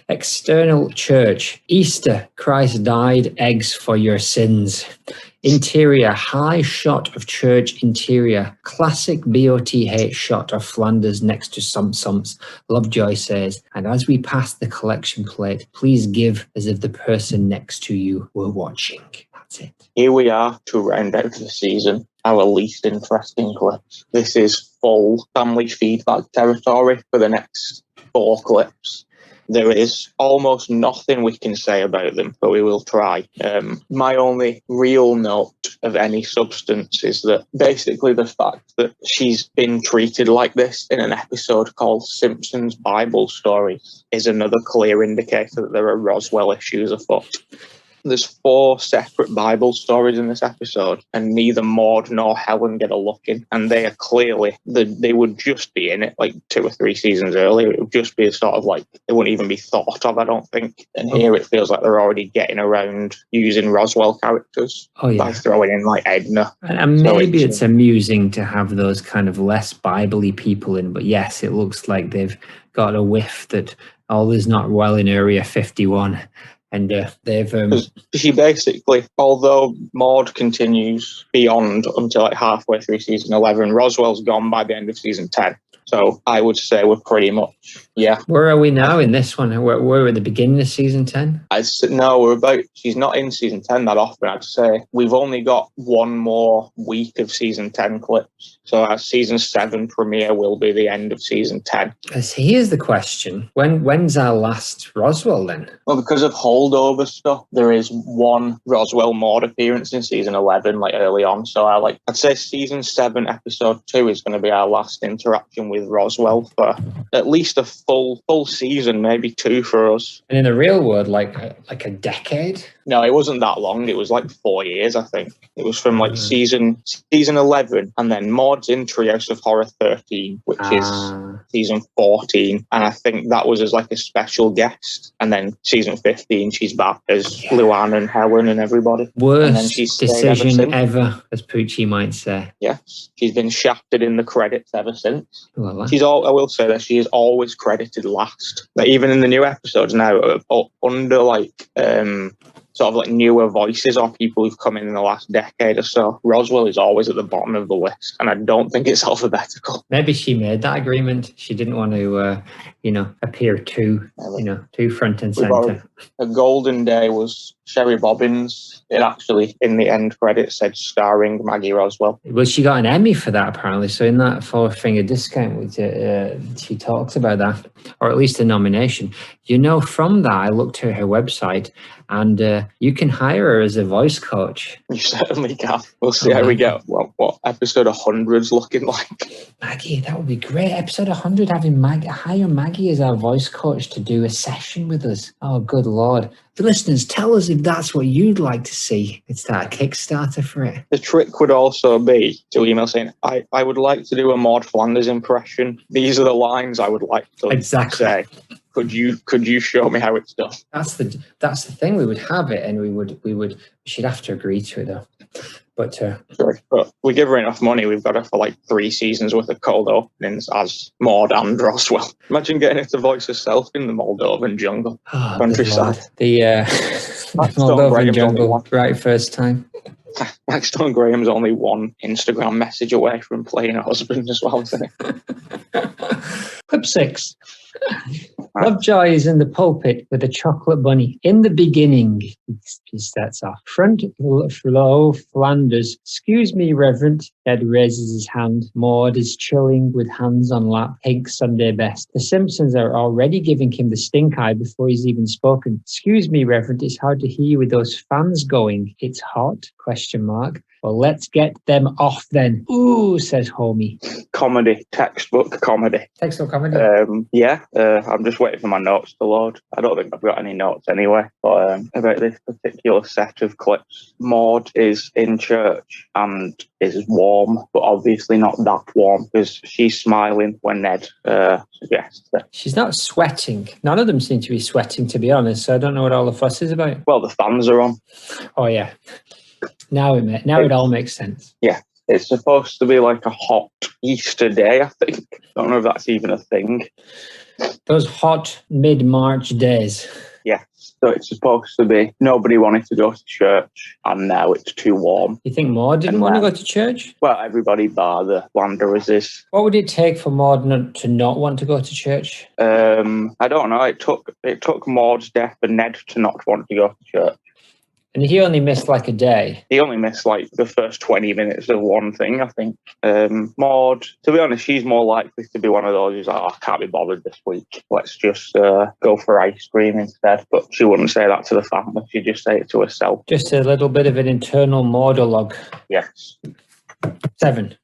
External church. Easter. Christ died. Eggs for your sins. Interior. High shot of church interior. Classic BOTH shot of Flanders next to Sumps. Lovejoy says, and as we pass the collection plate, please give as if the person next to you were watching. That's it. Here we are to round out the season. Our least interesting clips. This is full family feedback territory for the next 4 clips. There is almost nothing we can say about them, but we will try. My only real note of any substance is that basically the fact that she's been treated like this in an episode called Simpsons Bible Stories is another clear indicator that there are Roswell issues afoot. There's 4 separate Bible stories in this episode, and neither Maude nor Helen get a look in. And they are clearly, they would just be in it like 2 or 3 seasons earlier. It would just be a sort of like, they wouldn't even be thought of, I don't think. And here it feels like they're already getting around using Roswell characters by throwing in like Edna. And maybe it's amusing to have those kind of less Bible-y people in, but yes, it looks like they've got a whiff that all is not well in Area 51. And she basically, although Maude continues beyond until like halfway through season 11, Roswell's gone by the end of season 10. So I would say we're pretty much, yeah. Where are we now in this one? We're at the beginning of season 10? She's not in season 10 that often, I'd say. We've only got 1 more week of season 10 clips. So our season 7 premiere will be the end of season 10. Here's the question. When's our last Roswell then? Well, because of holdover stuff, there is 1 Roswell Maude appearance in season 11, like early on. So I'd say season 7, episode 2 is going to be our last interaction with Roswell for at least a full season, maybe 2 for us. And in the real world, like a decade? No, it wasn't that long. It was like 4 years, I think. It was from like season 11, and then Maude's in Treehouse of Horror 13, which is season 14, and I think that was as like a special guest. And then season 15, she's back as Luann and Helen and everybody. Worst and then she's decision ever, as Poochie might say. Yes, she's been shafted in the credits ever since. Well, I will say that she is always credited last. Like, even in the new episodes now, under like sort of like newer voices or people who've come in the last decade or so, Roswell is always at the bottom of the list, and I don't think it's alphabetical. Maybe she made that agreement. She didn't want to, appear too front and center. A golden day was Sherry Bobbins. It actually, in the end credits, said starring Maggie Roswell. Well, she got an Emmy for that, apparently. So in that four-finger discount, she talks about that, or at least a nomination. From that, I looked at her website, and you can hire her as a voice coach. You certainly can. We'll see how we get. What episode 100's looking like. Maggie, that would be great. Episode 100, hire Maggie as our voice coach to do a session with us. Oh, good Lord. The listeners, tell us if that's what you'd like to see. It's that Kickstarter for it. The trick would also be to email saying, I would like to do a Maude Flanders impression. These are the lines I would like to say. Could you show me how it's done? That's the thing. We would have it, and she'd have to agree to it though. But we give her enough money. We've got her for like 3 seasons worth of cold openings as Maude and Roswell. Imagine getting her to voice herself in the Moldovan jungle, countryside. The Moldovan jungle, right first time. Max Stone Graham's only one Instagram message away from playing a husband as well, isn't it? Clip 6. Lovejoy is in the pulpit with a chocolate bunny. In the beginning, he starts off. Front row Flanders. Excuse me, Reverend. Ed raises his hand. Maude is chilling with hands on lap. Pink Sunday best. The Simpsons are already giving him the stink eye before he's even spoken. Excuse me, Reverend. It's hard to hear you with those fans going. It's hot? ? Well, let's get them off then. Ooh, says Homie. Comedy. Textbook comedy. Textbook comedy? I'm just waiting for my notes to load. I don't think I've got any notes anyway. But about this particular set of clips, Maude is in church and is warm, but obviously not that warm because she's smiling when Ned suggests that. She's not sweating. None of them seem to be sweating, to be honest. So I don't know what all the fuss is about. Well, the fans are on. Oh, yeah. Now it all makes sense. Yeah. It's supposed to be like a hot Easter day, I think. Don't know if that's even a thing. Those hot mid-March days. Yeah. So it's supposed to be nobody wanted to go to church, and now it's too warm. You think Maude didn't want to go to church? Well, everybody bar the Wanderers is. What would it take for Maude to not want to go to church? I don't know. It took Maude's death for Ned to not want to go to church. And he only missed like a day. He only missed like the first 20 minutes of one thing, I think. Maude, to be honest, she's more likely to be one of those who's like, I can't be bothered this week. Let's just go for ice cream instead. But she wouldn't say that to the family. She'd just say it to herself. Just a little bit of an internal monologue. Yes. 7.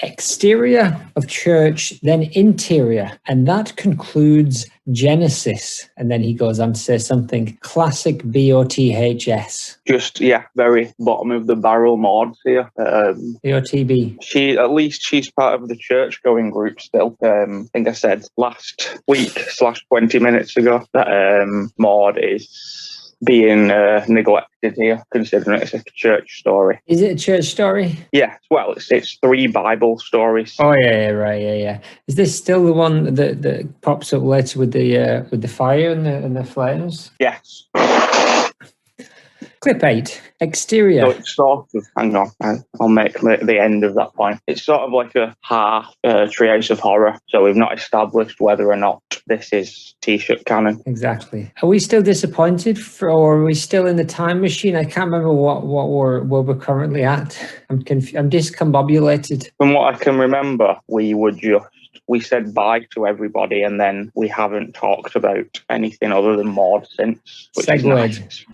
Exterior of church, then interior. And that concludes Genesis. And then he goes on to say something classic BOTHS. Just, very bottom of the barrel Maude here. BOTB. She's part of the church going group still. I think I said last week / 20 minutes ago that Maude is being neglected here, considering it's a church story. Is it a church story? Yeah, well, it's 3 Bible stories. Oh yeah, right, yeah. Is this still the one that pops up later with the fire and the flames? Yes. Clip 8, exterior. So it's sort of, hang on, I'll make the end of that point. It's sort of like a half Treehouse of Horror, so we've not established whether or not this is T-shirt canon. Exactly. Are we still disappointed, or are we still in the time machine? I can't remember what we're currently at. I'm discombobulated. From what I can remember, we were just we said bye to everybody, and then we haven't talked about anything other than Maude since. Which is nice.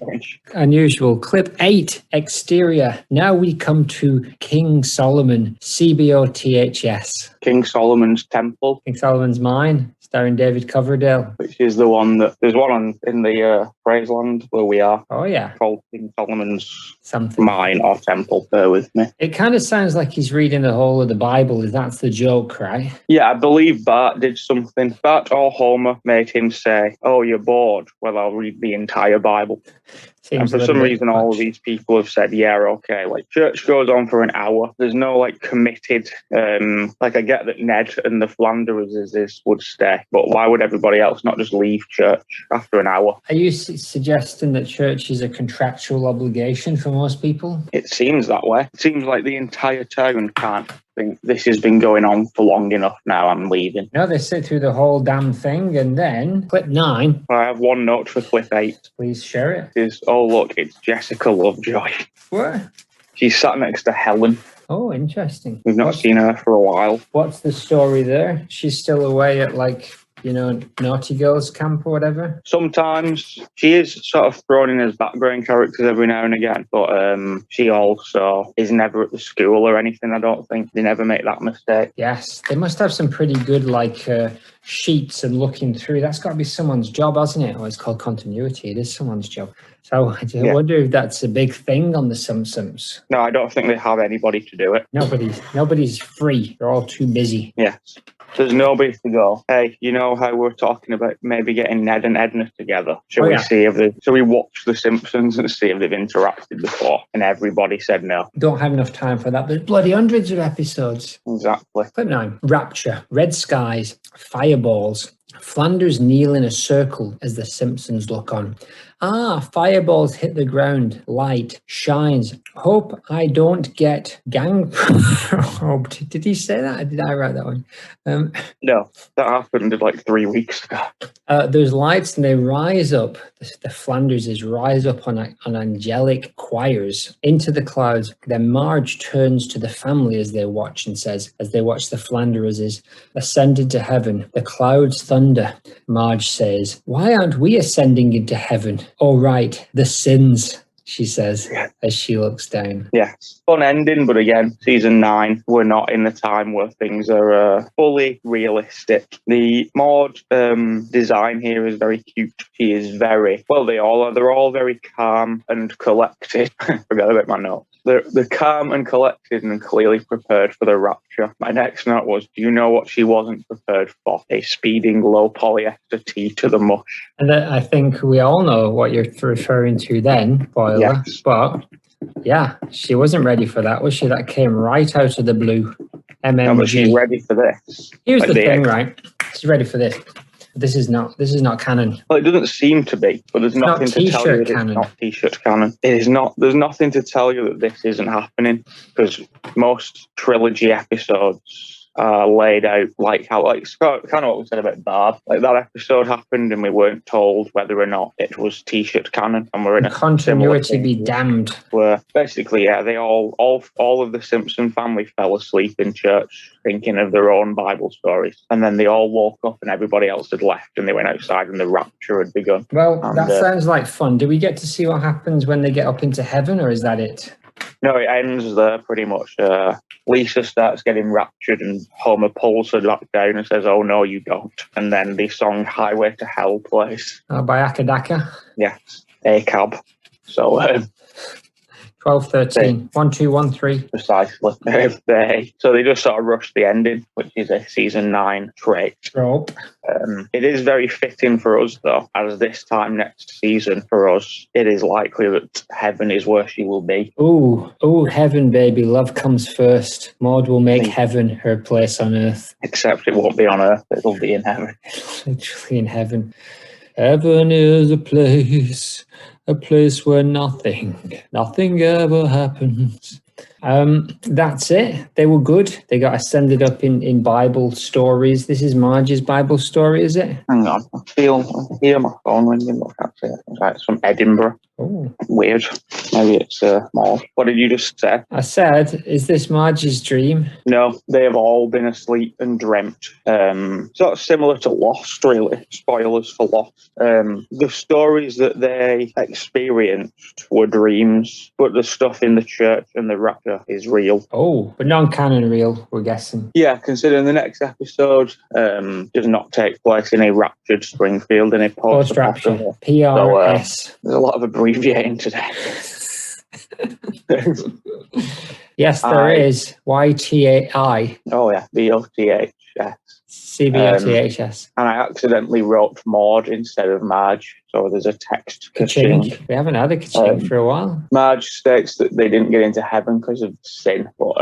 Unusual. Clip 8, exterior. Now we come to King Solomon, CBOTHS. King Solomon's Temple. King Solomon's Mine, starring David Coverdale. Which is the one that, there's one in the Praiseland where we are. Oh, yeah. Called King Solomon's something. Mine or Temple, bear with me. It kind of sounds like he's reading the whole of the Bible. That's the joke, right? Yeah, I believe Bart did something. Bart or Homer made him say, "Oh, you're bored? Well, I'll read the entire Bible." And for some reason, all of these people have said, yeah, okay, like church goes on for an hour. There's no like committed, like I get that Ned and the Flanderses would stay, but why would everybody else not just leave church after an hour? Are you suggesting that church is a contractual obligation for most people? It seems that way. It seems like the entire town can't think this has been going on for long enough now, I'm leaving. No, they sit through the whole damn thing, and then clip 9. I have one note for clip 8. Please share it. Oh, look, it's Jessica Lovejoy. What? She's sat next to Helen. Oh, interesting. We've not seen her for a while. What's the story there? She's still away at, like, you know, naughty girls camp or whatever? Sometimes she is sort of thrown in as background characters every now and again, but she also is never at the school or anything, I don't think. They never make that mistake. Yes, they must have some pretty good, like, sheets and looking through. That's got to be someone's job, hasn't it? Oh, it's called continuity. It is someone's job. So I wonder if that's a big thing on The Simpsons. No, I don't think they have anybody to do it. Nobody's free. They're all too busy. Yes. There's nobody to go, hey, you know how we're talking about maybe getting Ned and Edna together? Shall we watch The Simpsons and see if they've interacted before? And everybody said no. Don't have enough time for that. There's bloody hundreds of episodes. Exactly. Clip 9. Rapture. Red skies. Fireballs. Flanders kneel in a circle as the Simpsons look on. Fireballs hit the ground. Light shines. Hope I don't get gang probed. Did he say that? Or did I write that one? No, that happened like 3 weeks ago. There's lights and they rise up. The Flanderses rise up on angelic choirs into the clouds. Then Marge turns to the family as they watch and says, as they watch the Flanderses ascended to heaven, the clouds thunder. Marge says, why aren't we ascending into heaven? Oh, right, the sins, she says, as she looks down. Yes. Fun ending, but again, season 9, we're not in the time where things are fully realistic. The Maude design here is very cute. She is very, well, they all are. They're all very calm and collected. Forgot about my notes. They're calm and collected and clearly prepared for the rapture. My next note was, do you know what she wasn't prepared for? A speeding low polyester tee to the mush. And I think we all know what you're referring to then, spoiler. Yes. But yeah, she wasn't ready for that, was she? That came right out of the blue. MMG. No, but she's ready for this. Here's the thing, right? She's ready for this. This is not canon. Well, it doesn't seem to be, but there's nothing to tell you that it's not T-shirt canon. It is not. There's nothing to tell you that this isn't happening, because most trilogy episodes laid out like how, like kind of what we said about Barb. Like that episode happened, and we weren't told whether or not it was T-shirt canon, and we're in a continuity be damned. Where basically, yeah, they all of the Simpson family fell asleep in church thinking of their own Bible stories, and then they all woke up and everybody else had left, and they went outside and the rapture had begun. Well, that sounds like fun. Do we get to see what happens when they get up into heaven, or is that it? No, it ends there pretty much. Lisa starts getting raptured and Homer pulls her back down and says, oh, no, you don't. And then the song Highway to Hell plays. By Akadaka? Yes, A-Cab. So 12, 13, 1, 2, 1, 3. Precisely. So they just sort of rush the ending, which is a season 9 trait. Trope. It is very fitting for us, though, as this time next season for us, it is likely that heaven is where she will be. Ooh, heaven, baby. Love comes first. Maude will make heaven her place on earth. Except it won't be on earth. It'll be in heaven. Literally in heaven. Heaven is a place where nothing ever happens. That's it. They were good. They got ascended up in Bible stories. This is Marge's Bible story, is it? Hang on. I hear my phone ringing. Look, actually, it's from Edinburgh. Oh. Weird. Maybe it's Maude. What did you just say? I said, is this Marge's dream? No, they have all been asleep and dreamt. Sort of similar to Lost, really. Spoilers for Lost. The stories that they experienced were dreams, but the stuff in the church and the rapture is real. Oh, but non-canon real, we're guessing. Yeah, considering the next episode does not take place in a raptured Springfield, in a Post-rapture. post-rapture. PRS. There's a lot of abbreviating today. Yes, there is. YTAI. Oh, yeah, BOTHS. CBOTHS. And I accidentally wrote Maude instead of Marge, so there's a text. Ka-chink. We haven't had a ka-chink for a while. Marge states that they didn't get into heaven because of sin, but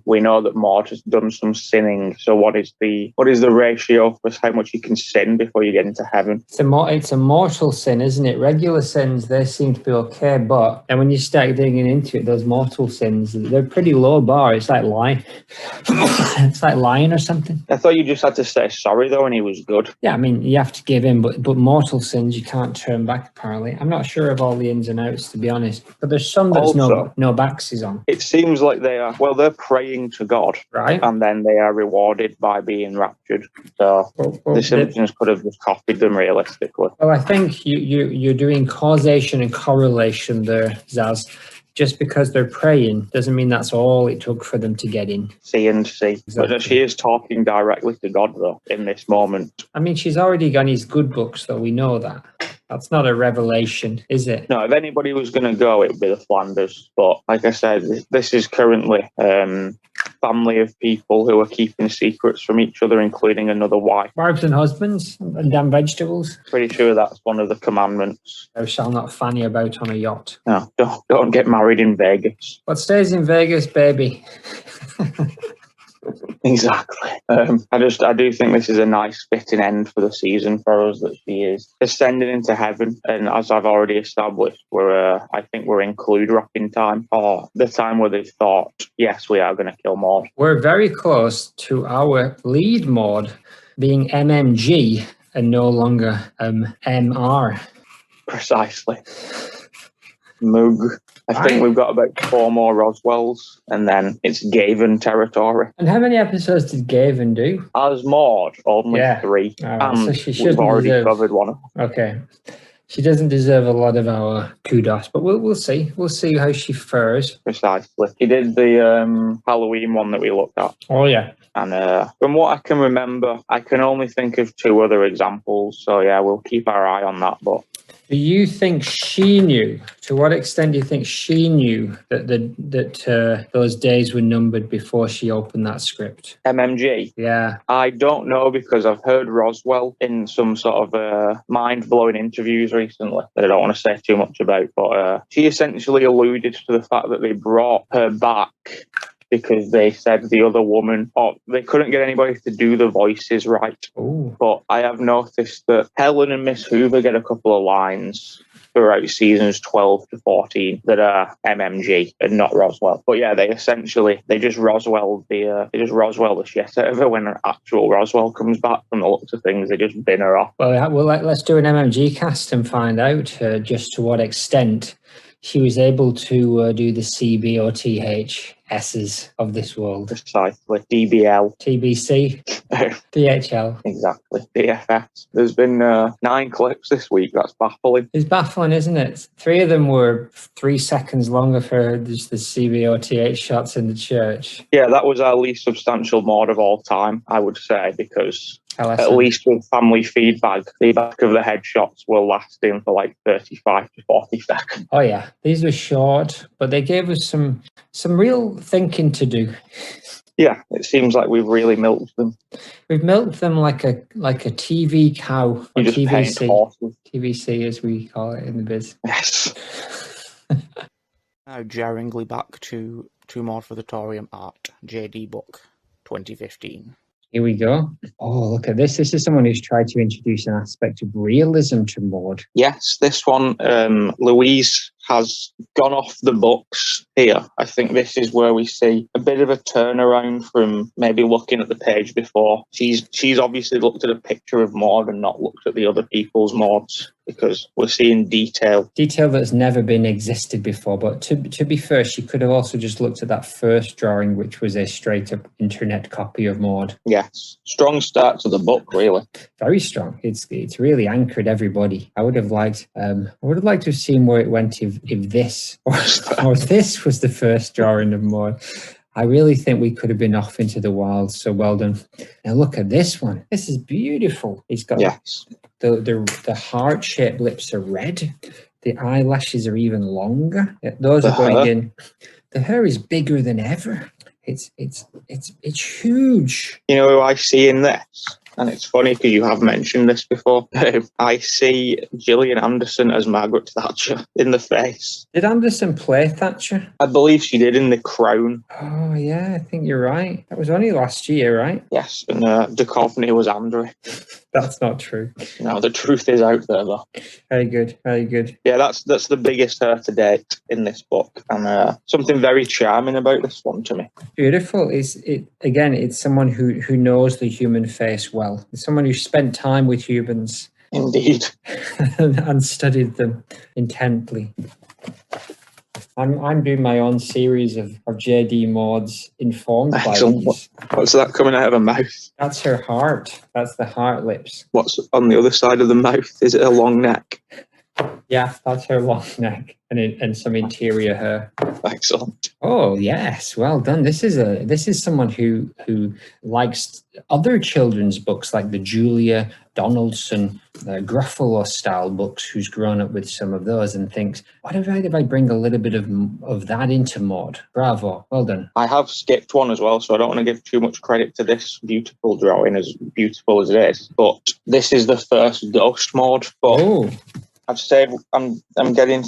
we know that Maude has done some sinning. So what is the ratio for how much you can sin before you get into heaven? It's a mortal sin, isn't it? Regular sins, they seem to be okay, but and when you start digging into it, those mortal sins, they're pretty low bar. It's like lying. It's like lying or something. I thought you just had to say sorry though, and he was good. Yeah, I mean you have to give in, but mortal sins you can't turn back. Apparently, I'm not sure of all the ins and outs to be honest, but there's some that's Also, no backsies on. It seems like they're praying to God, right? And then they are rewarded by being raptured. So the Simpsons could have just copied them realistically. Well, I think you're doing causation and correlation there, Zaz. Just because they're praying doesn't mean that's all it took for them to get in. C and C. Exactly. But she is talking directly to God, though, in this moment. I mean, she's already got his good books, though. We know that. That's not a revelation, is it? No, if anybody was going to go, it would be the Flanders. But like I said, this is currently family of people who are keeping secrets from each other, including another wife. Wives and husbands and damn vegetables. Pretty sure that's one of the commandments. Thou shalt not fanny about on a yacht. No, don't get married in Vegas. What stays in Vegas, baby? Exactly. I do think this is a nice fitting end for the season for us, that she is ascending into heaven, and as I've already established, I think we're in Clued wrapping time, or the time where they thought, yes, we are going to kill Maude. We're very close to our lead Maude being MMG and no longer MR. Precisely. Moog. I think we've got about 4 more Roswells, and then it's Gavin territory. And how many episodes did Gavin do? As Maude, only 3. So we've already covered one. Okay. She doesn't deserve a lot of our kudos, but we'll see. We'll see how she fares. Precisely. He did the Halloween one that we looked at. Oh, yeah. And from what I can remember, I can only think of 2 other examples. So, yeah, we'll keep our eye on that. But do you think she knew? To what extent do you think she knew that those days were numbered before she opened that script? MMG? Yeah. I don't know, because I've heard Roswell in some sort of mind-blowing interviews recently that I don't want to say too much about. But she essentially alluded to the fact that they brought her back because they said the other woman, or they couldn't get anybody to do the voices right. Ooh. But I have noticed that Helen and Miss Hoover get a couple of lines throughout seasons 12 to 14 that are MMG and not Roswell. But yeah, they just Roswell the shit out of her when actual Roswell comes back. From the looks of things, they just bin her off. Well, let's do an MMG cast and find out just to what extent she was able to do the CB or THSs of this world. Precisely. DBL. TBC. DHL. Exactly. DFS. There's been 9 clips this week. That's baffling. It's baffling, isn't it? 3 of them were 3 seconds longer for just the CB or TH shots in the church. Yeah, that was our least substantial Maude of all time, I would say, because at least with family feedback, the back of the headshots were lasting for like 35 to 40 seconds. Oh yeah, these were short, but they gave us some real thinking to do. Yeah, it seems like we've really milked them. We've milked them like a TV cow, or you just TVC as we call it in the biz. Yes. Now jarringly back to Maude for the Torium art, JD Book 2015. Here we go. Oh, look at this. This is someone who's tried to introduce an aspect of realism to Maude. Yes, this one, Louise has gone off the books here. I think this is where we see a bit of a turnaround from maybe looking at the page before. She's obviously looked at a picture of Maude and not looked at the other people's Maudes. because we're seeing detail. Detail that's never been existed before. But to be fair, she could have also just looked at that first drawing, which was a straight up internet copy of Maude. Yes, strong start to the book, really. Very strong. It's really anchored everybody. I would have liked to have seen where it went if this or this was the first drawing of Maude. I really think we could have been off into the wild. So well done. Now look at this one. This is beautiful. It's got the heart-shaped lips are red. The eyelashes are even longer. Those are going in. The hair is bigger than ever. It's huge. You know who I see in this? And it's funny because you have mentioned this before. I see Gillian Anderson as Margaret Thatcher in the face. Did Anderson play Thatcher? I believe she did in The Crown. Oh, yeah, I think you're right. That was only last year, right? Yes, and Duchovny was Andrew. That's not true. No, the truth is out there, though. Very good, very good. Yeah, that's the biggest hair to date in this book, and something very charming about this one to me. Beautiful. It's someone who knows the human face well. It's someone who spent time with humans. Indeed. and studied them intently. I'm doing my own series of JD Maude's informed by these. What's that coming out of her mouth? That's her heart. That's the heart lips. What's on the other side of the mouth? Is it a long neck? Yeah, that's her long neck and some interior hair. Excellent. Oh yes, well done. This is someone who likes other children's books like the Julia Donaldson Gruffalo style books, who's grown up with some of those and thinks, what if I bring a little bit of that into Maude? Bravo, well done. I have skipped one as well, so I don't want to give too much credit to this beautiful drawing, as beautiful as it is. But this is the first Ghost Maude book. I've saved. I'm saving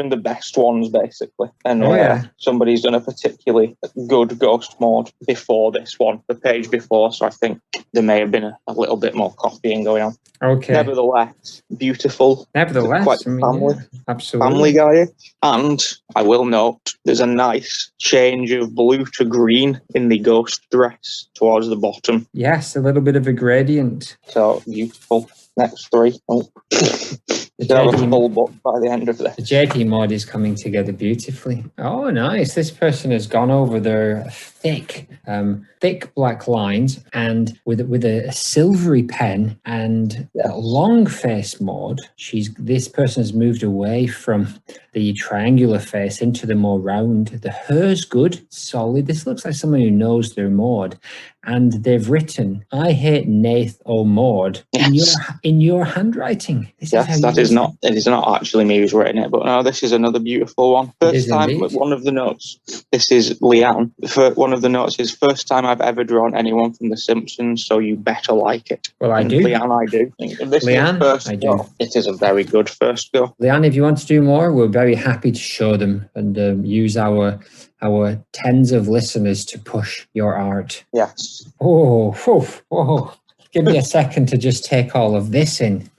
the best ones basically, and somebody's done a particularly good Ghost Maude before this one, the page before. So I think there may have been a little bit more copying going on. Okay. Nevertheless, beautiful. Nevertheless, quite family, absolutely. Family Guy. And I will note there's a nice change of blue to green in the ghost dress towards the bottom. Yes, a little bit of a gradient. So beautiful. Next three. Oh. Have a full book by the end of this. The JD Maude is coming together beautifully. Oh, nice. This person has gone over their thick black lines and with a silvery pen and a long face Maude. This person has moved away from the triangular face into the more round. The hair's good, solid. This looks like someone who knows their Maude. And they've written, I hate Nath or Maude in your handwriting. It is not actually me who's written it, but no, this is another beautiful one. First time, indeed. One of the notes, this is Leanne. One of the notes is, first time I've ever drawn anyone from The Simpsons, so you better like it. Well, I do. Leanne, I do. It is a very good first go. Leanne, if you want to do more, we're very happy to show them and use our tens of listeners to push your art. Yes. Oh. Give me a second to just take all of this in.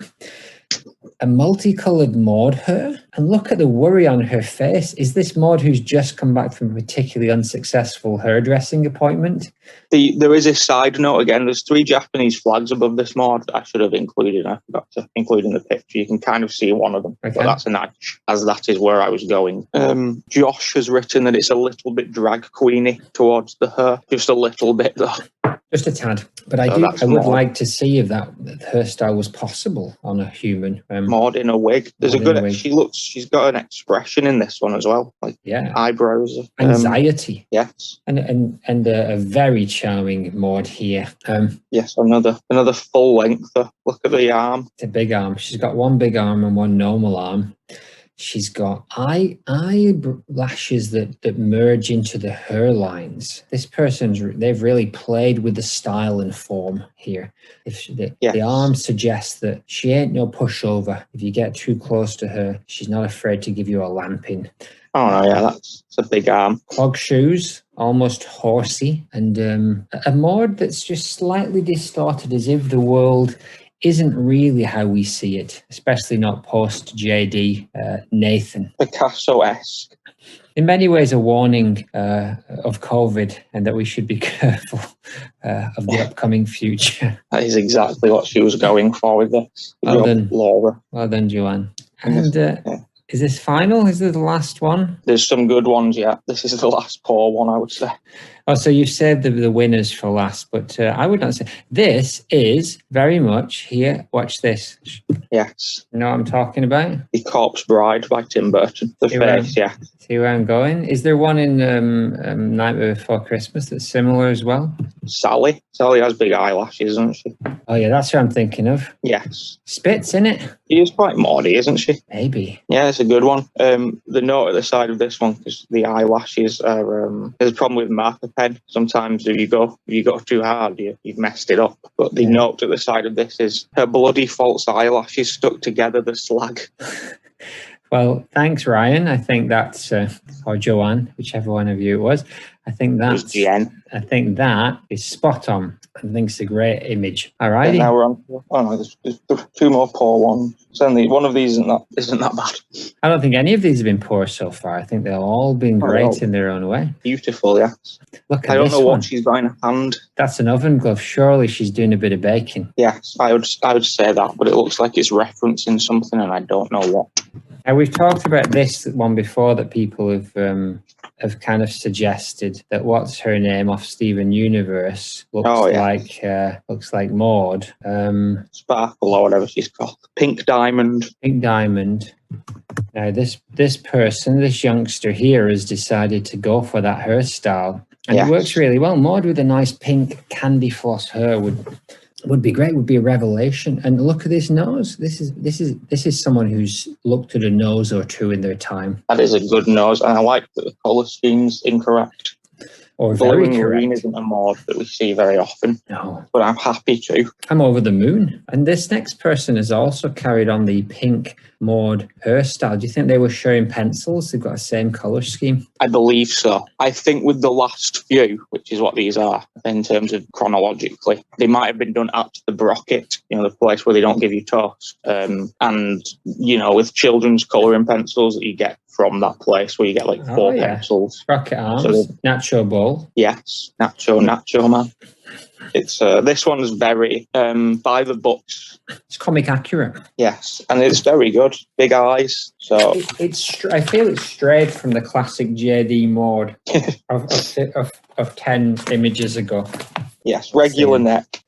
A multicolored Maude hair, and look at the worry on her face. Is this Maude who's just come back from a particularly unsuccessful hairdressing appointment? There is a side note again. There's 3 Japanese flags above this Maude that I should have included. I forgot to include in the picture. You can kind of see one of them, but that's a nudge, as that is where I was going. Josh has written that it's a little bit drag queeny towards the hair, just a little bit though. Just a tad, but I would like to see if that hairstyle was possible on a human. Maude in a wig. She's got an expression in this one as well, like eyebrows, anxiety. Yes, and a very charming Maude here. Yes, another full length. Look at the arm. It's a big arm. She's got one big arm and one normal arm. She's got eyelashes that merge into the hairlines. This they've really played with the style and form here. The arm suggests that she ain't no pushover. If you get too close to her, she's not afraid to give you a lamping. Oh no, yeah, that's a big arm. Clog shoes, almost horsey, and a Maude that's just slightly distorted, as if the world isn't really how we see it, especially not post JD Nathan. Picasso-esque. in many ways a warning of COVID, and that we should be careful of the upcoming future. That is exactly what she was going for with this. Well done, Laura. Well done, Joanne. And is this final? Is this the last one? There's some good ones yet. This is the last poor one, I would say. Oh, so you've saved the winners for last, but I would not say. This is very much here. Watch this. Yes. You know what I'm talking about? The Corpse Bride by Tim Burton. The face, yeah. See where I'm going? Is there one in Nightmare Before Christmas that's similar as well? Sally. Sally has big eyelashes, doesn't she? Oh, yeah, that's what I'm thinking of. Yes. Spits, in it? She is quite Maude, isn't she? Maybe. Yeah, it's a good one. The note at the side of this one, because the eyelashes are... there's a problem with marker pen. Sometimes if you go too hard, you've messed it up. But the note at the side of this is, her bloody false eyelashes stuck together, the slag. Well, thanks, Ryan. I think that's, or Joanne, whichever one of you it was. I think that's Jen. I think that is spot on. I think it's a great image. All righty. Now we're on. Oh no, there's two more poor ones. Certainly, one of these isn't that bad. I don't think any of these have been poor so far. I think they've all been great in their own way. Beautiful, yes. Look at I don't this know one. what she's got in her hand. That's an oven glove. Surely she's doing a bit of baking. Yes, I would say that, but it looks like it's referencing something, and I don't know what. Now, we've talked about this one before, that people have kind of suggested that what's her name off Steven Universe looks like Maude. Sparkle or whatever she's called. Pink Diamond. Pink Diamond. Now this person, this youngster here, has decided to go for that hairstyle, and it works really well. Maude with a nice pink candy floss hair would be great. Would be a revelation. And look at this nose. This is someone who's looked at a nose or two in their time. That is a good nose, and I like that the colour scheme's incorrect. Or very correct. Green isn't a Maude that we see very often. No. But I'm happy to. I'm over the moon. And this next person has also carried on the pink Maude hairstyle. Do you think they were sharing pencils? They've got the same colour scheme. I believe so. I think with the last few, which is what these are in terms of chronologically, they might have been done at the Brocket, the place where they don't give you toast. And, with children's colouring pencils that you get from that place where you get like four pencils. Rocket Arms, Nacho Bowl. Yes, Nacho Man. It's this one's very by the books. It's comic accurate. Yes, and it's very good. Big eyes. So I feel it's strayed from the classic JD Maude of 10 images ago. Yes, regular neck.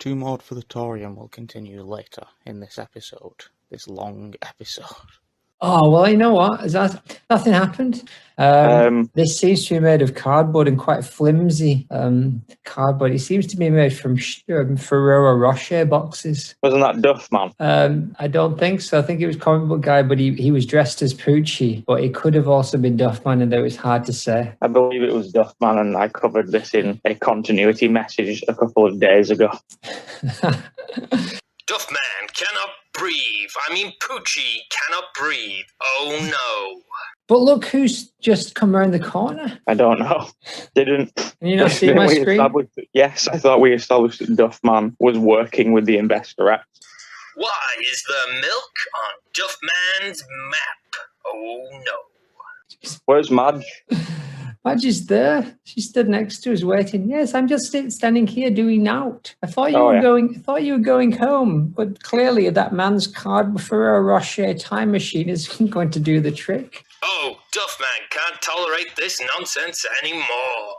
2 Maude for the Torium will continue later in this episode. This long episode. Oh, well, you know what? Nothing happened. This seems to be made of cardboard, and quite flimsy cardboard. It seems to be made from Ferrero Rocher boxes. Wasn't that Duff Man? I don't think so. I think it was Comic Book Guy, but he was dressed as Poochie. But it could have also been Duff Man, and it was hard to say. I believe it was Duff Man, and I covered this in a continuity message a couple of days ago. Duff Man cannot breathe. I mean, Poochie cannot breathe. Oh no. But look who's just come around the corner. I don't know. Didn't. Can you not see my screen? Yes, I thought we established that Duff Man was working with the Investorettes. Why is there milk on Duff Man's map? Oh no. Where's Madge? Madge is there. She stood next to us waiting. Yes, I'm just standing here doing out. I thought you were going home, but clearly that man's card for a Rocher time machine isn't going to do the trick. Oh, Duff Man can't tolerate this nonsense anymore.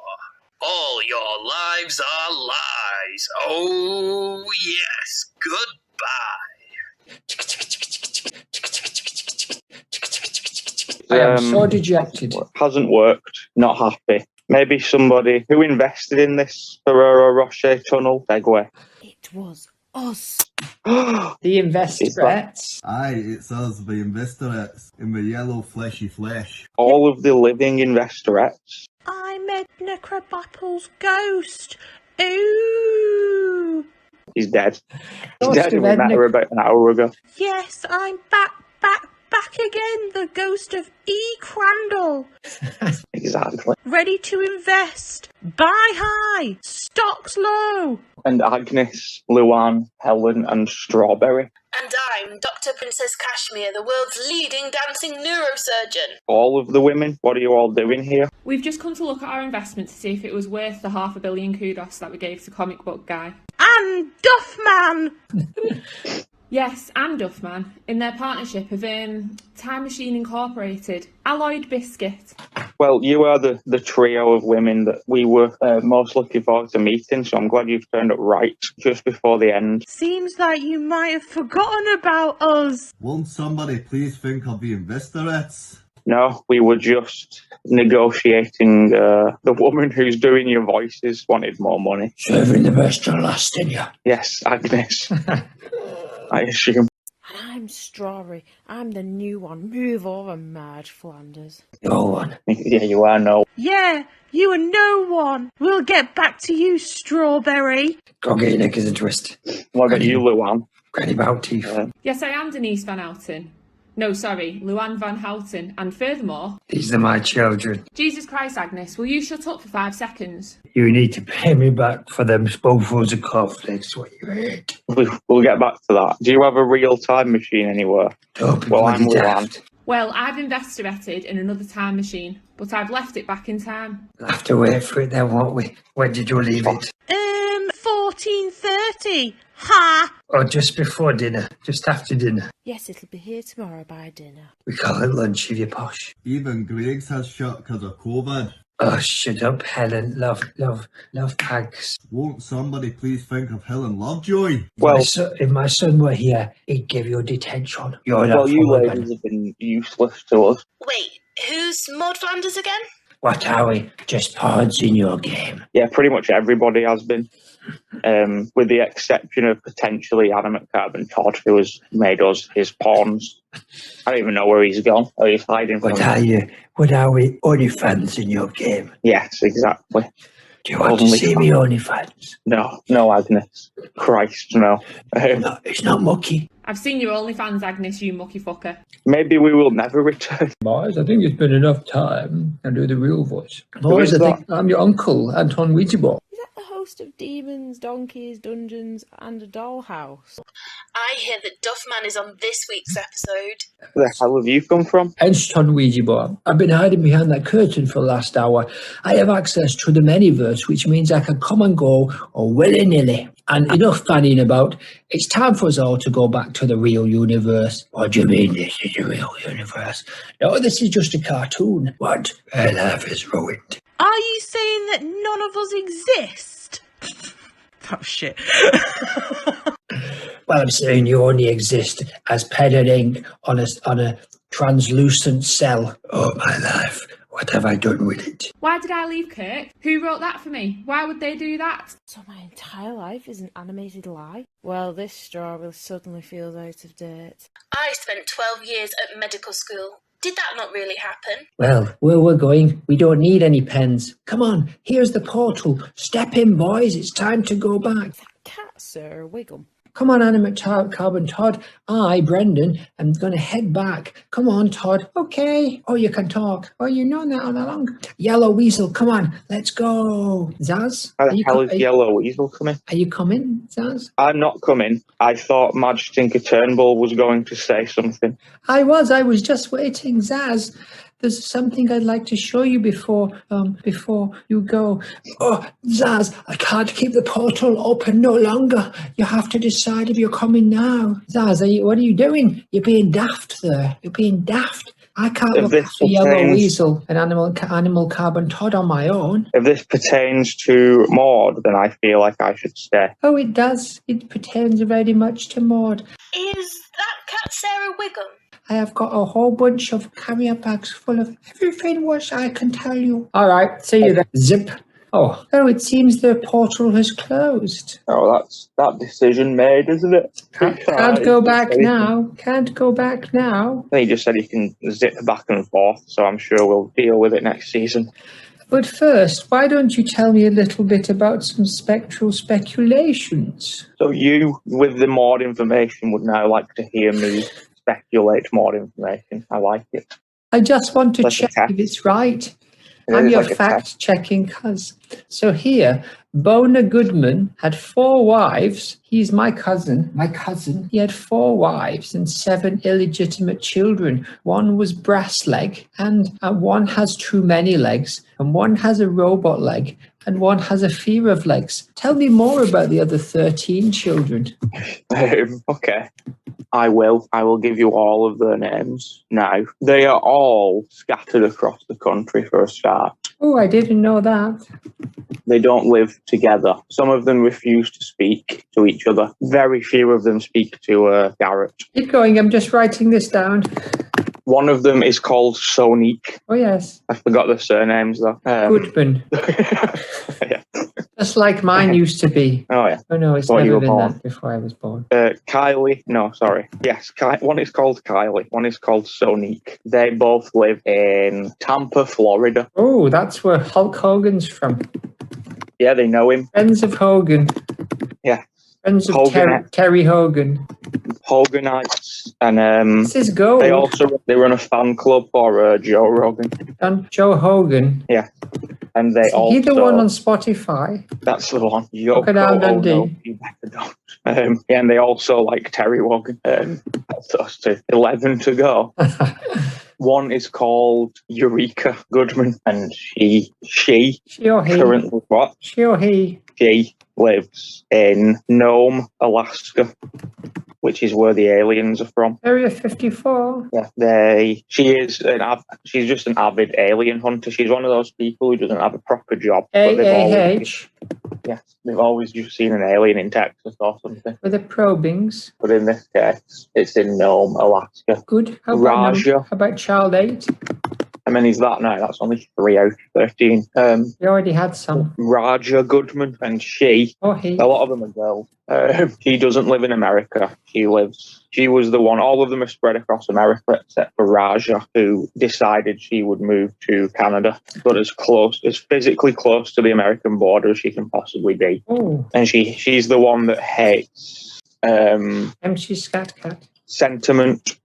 All your lives are lies. Oh yes, goodbye. I am so dejected. Hasn't worked. Not happy. Maybe somebody who invested in this Ferrero Rocher tunnel segue. It was us. The Investorettes. Aye, it's us, the Investorettes, in the yellow fleshy flesh. All of the living Investorettes. I met Necrobattle's ghost. Ooh. He's dead. He's dead, and we met her about an hour ago. Yes, I'm back again, the ghost of E. Crandall. Exactly. Ready to invest. Buy high, stocks low. And Agnes, Luann, Helen, and Strawberry. And I I'm Dr. Princess Kashmir, the world's leading dancing neurosurgeon. All of the women, what are you all doing here? We've just come to look at our investment to see if it was worth the $500 million kudos that we gave to Comic Book Guy. And Duffman! Yes, and Duffman, in their partnership of Time Machine Incorporated, Alloyed Biscuit. Well, you are the trio of women that we were most looking forward to meeting, so I'm glad you've turned up right just before the end. Seems like you might have forgotten about us. Won't somebody please think of the Investorettes? No, we were just negotiating. The woman who's doing your voices wanted more money. Serving the best to last, didn't you? Yes, Agnes. I assume. And I'm Strawberry. I'm the new one. Move over, Marge Flanders. No one. Yeah, you are no. Yeah, you are no one. We'll get back to you, Strawberry. Go get your knickers and twist. What about you, Luan? Granny Boutteeth. Yes, I am Denise Van Houten. No, sorry, Luan Van Houten. And furthermore... These are my children. Jesus Christ, Agnes, will you shut up for 5 seconds? You need to pay me back for them spoonfuls of cornflakes what you ate. We'll get back to that. Do you have a real time machine anywhere? Well, I'm Luan. Well, I've Investoretted in another time machine, but I've left it back in time. We'll have to wait for it then, won't we? When did you leave it? 14:30. Ha! Or just before dinner, just after dinner. Yes, it'll be here tomorrow by dinner. We call it lunch if you're posh. Even Greg's has shut because of COVID. Oh, shut up, Helen. Love pags. Won't somebody please think of Helen Lovejoy? Well, if my son were here, he'd give you detention. You're not you ladies have been useless to us. Wait, who's Maude Flanders again? What are we? Just pawns in your game. Yeah, pretty much everybody has been. With the exception of potentially Animate Carbon Todd, who has made us his pawns. I don't even know where he's gone. Oh, he's hiding from What are you? What are we? Only fans in your game? Yes, exactly. Do you want to see me only fans? No, Agnes. Christ, no. No, it's not mucky. I've seen your OnlyFans, Agnes, you mucky fucker. Maybe we will never return. Boys, I think it's been enough time. I do the real voice. Boys, I think I'm your uncle, Anton Ouijabo. Is that the host of Demons, Donkeys, Dungeons, and a Dollhouse? I hear that Duffman is on this week's episode. Where the hell have you come from? Anton Ouijabo. I've been hiding behind that curtain for the last hour. I have access to the Manyverse, which means I can come and go or willy-nilly. And enough fanning about. It's time for us all to go back to the real universe. What do you mean this is the real universe? No, this is just a cartoon. What? Her life is ruined. Are you saying that none of us exist? Oh, shit. Well, I'm saying you only exist as pen and ink on a translucent cell. Oh, my life. What have I done with it? Why did I leave Kirk? Who wrote that for me? Why would they do that? So my entire life is an animated lie? Well, this strawberry suddenly feels out of date. I spent 12 years at medical school. Did that not really happen? Well, where we're going, we don't need any pens. Come on, here's the portal. Step in, boys. It's time to go back. Cat, Sir Wiggum. Come on, Animate Carbon Todd. I, Brendan, am going to head back. Come on, Todd. Okay. Oh, you can talk. Oh, you know that all along. Yellow Weasel, come on. Let's go. Zaz? How the hell is Yellow Weasel coming? Are you coming, Zaz? I'm not coming. I thought Madge Tinker Turnbull was going to say something. I was just waiting, Zaz. There's something I'd like to show you before you go. Oh, Zaz, I can't keep the portal open no longer. You have to decide if you're coming now. Zaz, what are you doing? You're being daft there. You're being daft. I can't look after Yellow Weasel and Animal Carbon Todd on my own. If this pertains to Maude, then I feel like I should stay. Oh, it does. It pertains very much to Maude. Is that cat Sarah Wiggum? I have got a whole bunch of carrier bags full of everything which I can tell you. All right, see you then. Zip. Oh, it seems the portal has closed. Oh, that's that decision made, isn't it? Can't go back now. Can't go back now. He just said he can zip back and forth, so I'm sure we'll deal with it next season. But first, why don't you tell me a little bit about some spectral speculations? So you, with the more information, would now like to hear me speculate more information. I like it. I just want to check if it's right. I'm It's your like a test. fact-checking cuz. So here, Bona Goodman had 4 wives. He's my cousin. My cousin. He had 4 wives and 7 illegitimate children. One was brass leg, and one has too many legs, and one has a robot leg, and one has a fear of legs. Tell me more about the other 13 children. Okay. I will give you all of their names now. They are all scattered across the country for a start. Oh, I didn't know that. They don't live together. Some of them refuse to speak to each other. Very few of them speak to Garrett. Keep going, I'm just writing this down. One of them is called Sonique. Oh, yes. I forgot the surnames, though. Goodman. Yeah. Just like mine used to be. Oh, yeah. Oh, no, it's Before you never were been born. that before I was born. Kylie. No, sorry. Yes, one is called Kylie. One is called Sonique. They both live in Tampa, Florida. Oh, that's where Hulk Hogan's from. Yeah, they know him. Friends of Hogan. Yeah. Friends of Hogan. Terry Hogan. Hoganites. And this is gold. They run a fan club for Joe Rogan. And Joe Hogan. Yeah. And they also... He's the one on Spotify. That's the one. Crocodile Dundee. No, you better don't. Yeah, and they also like Terry Wogan. That's us two. 11 to go. One is called Eureka Goodman, and she or he? Currently what? She or he? She lives in Nome, Alaska, which is where the aliens are from. Area 54. Yeah, she's just an avid alien hunter. She's one of those people who doesn't have a proper job. AAH. Yes, they've always just seen an alien in Texas or something. With the probings. But in this case, it's in Nome, Alaska. Good. How about Child 8? How many is that now? That's only 3 out of 13. We already had some. Raja Goodman, and she. Oh, he. A lot of them are girls. She doesn't live in America. She was the one. All of them are spread across America except for Raja, who decided she would move to Canada, but as physically close to the American border as she can possibly be. Oh. And she's the one that hates MC Scat Cat. Sentiment.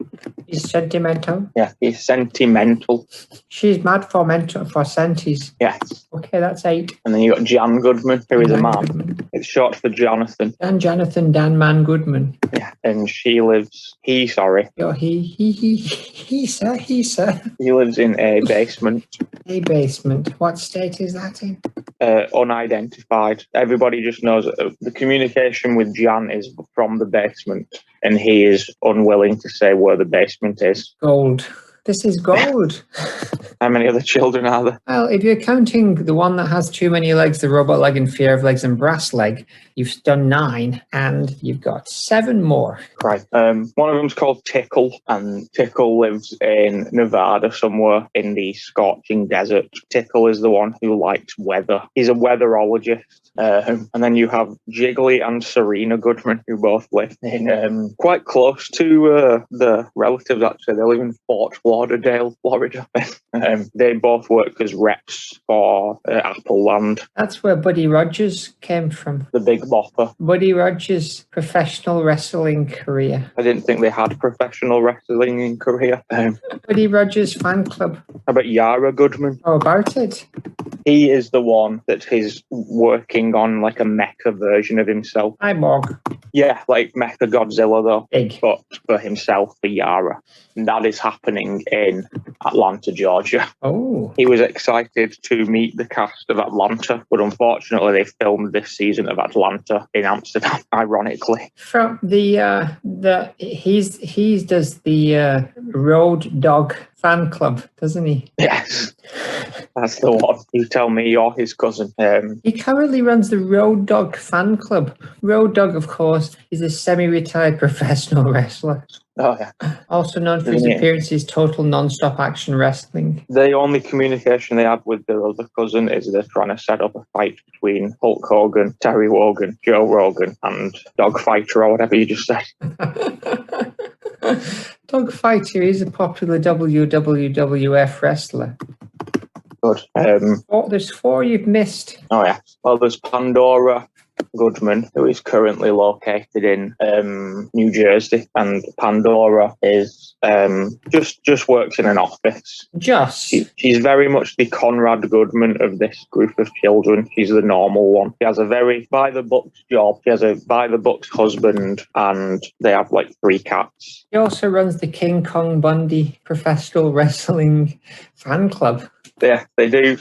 He's sentimental. Yeah, he's sentimental. She's mad for senties. Yes. Okay, that's 8. And then you got Jan Goodman, who is a man. Goodman. It's short for Jonathan. Dan Man Goodman. Yeah, and he lives in a basement. A basement. What state is that in? Unidentified. Everybody just knows the communication with Jan is from the basement, and he is unwilling to say where the basement is. Gold. This is gold. How many other children are there? Well, if you're counting the one that has too many legs, the robot leg and fear of legs and brass leg, you've done 9, and you've got 7 more. Right. One of them's called Tickle, and Tickle lives in Nevada somewhere in the scorching desert. Tickle is the one who likes weather. He's a weatherologist. And then you have Jiggly and Serena Goodman, who both live in quite close to the relatives, actually. They live in Fort Lauderdale, Florida. They both work as reps for Apple Land. That's where Buddy Rogers came from. The Big Bopper. Buddy Rogers' professional wrestling career. I didn't think they had professional wrestling in Korea. Buddy Rogers fan club. How about Yara Goodman? How about it? He is the one that is working on like a mecha version of himself. Cyborg. Yeah, like Mecha Godzilla though. Big. But for himself, for Yara. And that is happening in Atlanta, Georgia. Oh. He was excited to meet the cast of Atlanta, but unfortunately they filmed this season of Atlanta in Amsterdam, ironically. From he does the Road Dog fan club, doesn't he? Yes. That's the one. You tell me you're his cousin. He currently runs the Road Dog fan club. Road Dog, of course, is a semi-retired professional wrestler. Oh, yeah. Also known for his appearances, Total Non-Stop Action Wrestling. The only communication they have with their other cousin is they're trying to set up a fight between Hulk Hogan, Terry Wogan, Joe Rogan, and Dogfighter, or whatever you just said. Dogfighter is a popular WWF wrestler. Good. There's 4 you've missed. Oh, yeah. Well, there's Pandora, Goodman, who is currently located in New Jersey, and Pandora is just works in an office. She's very much the Conrad Goodman of this group of children. She's the normal one. She has a very by-the-books job. She has a by-the-books husband, and they have like 3 cats. He also runs the King Kong Bundy Professional Wrestling Fan Club. Yeah, they do.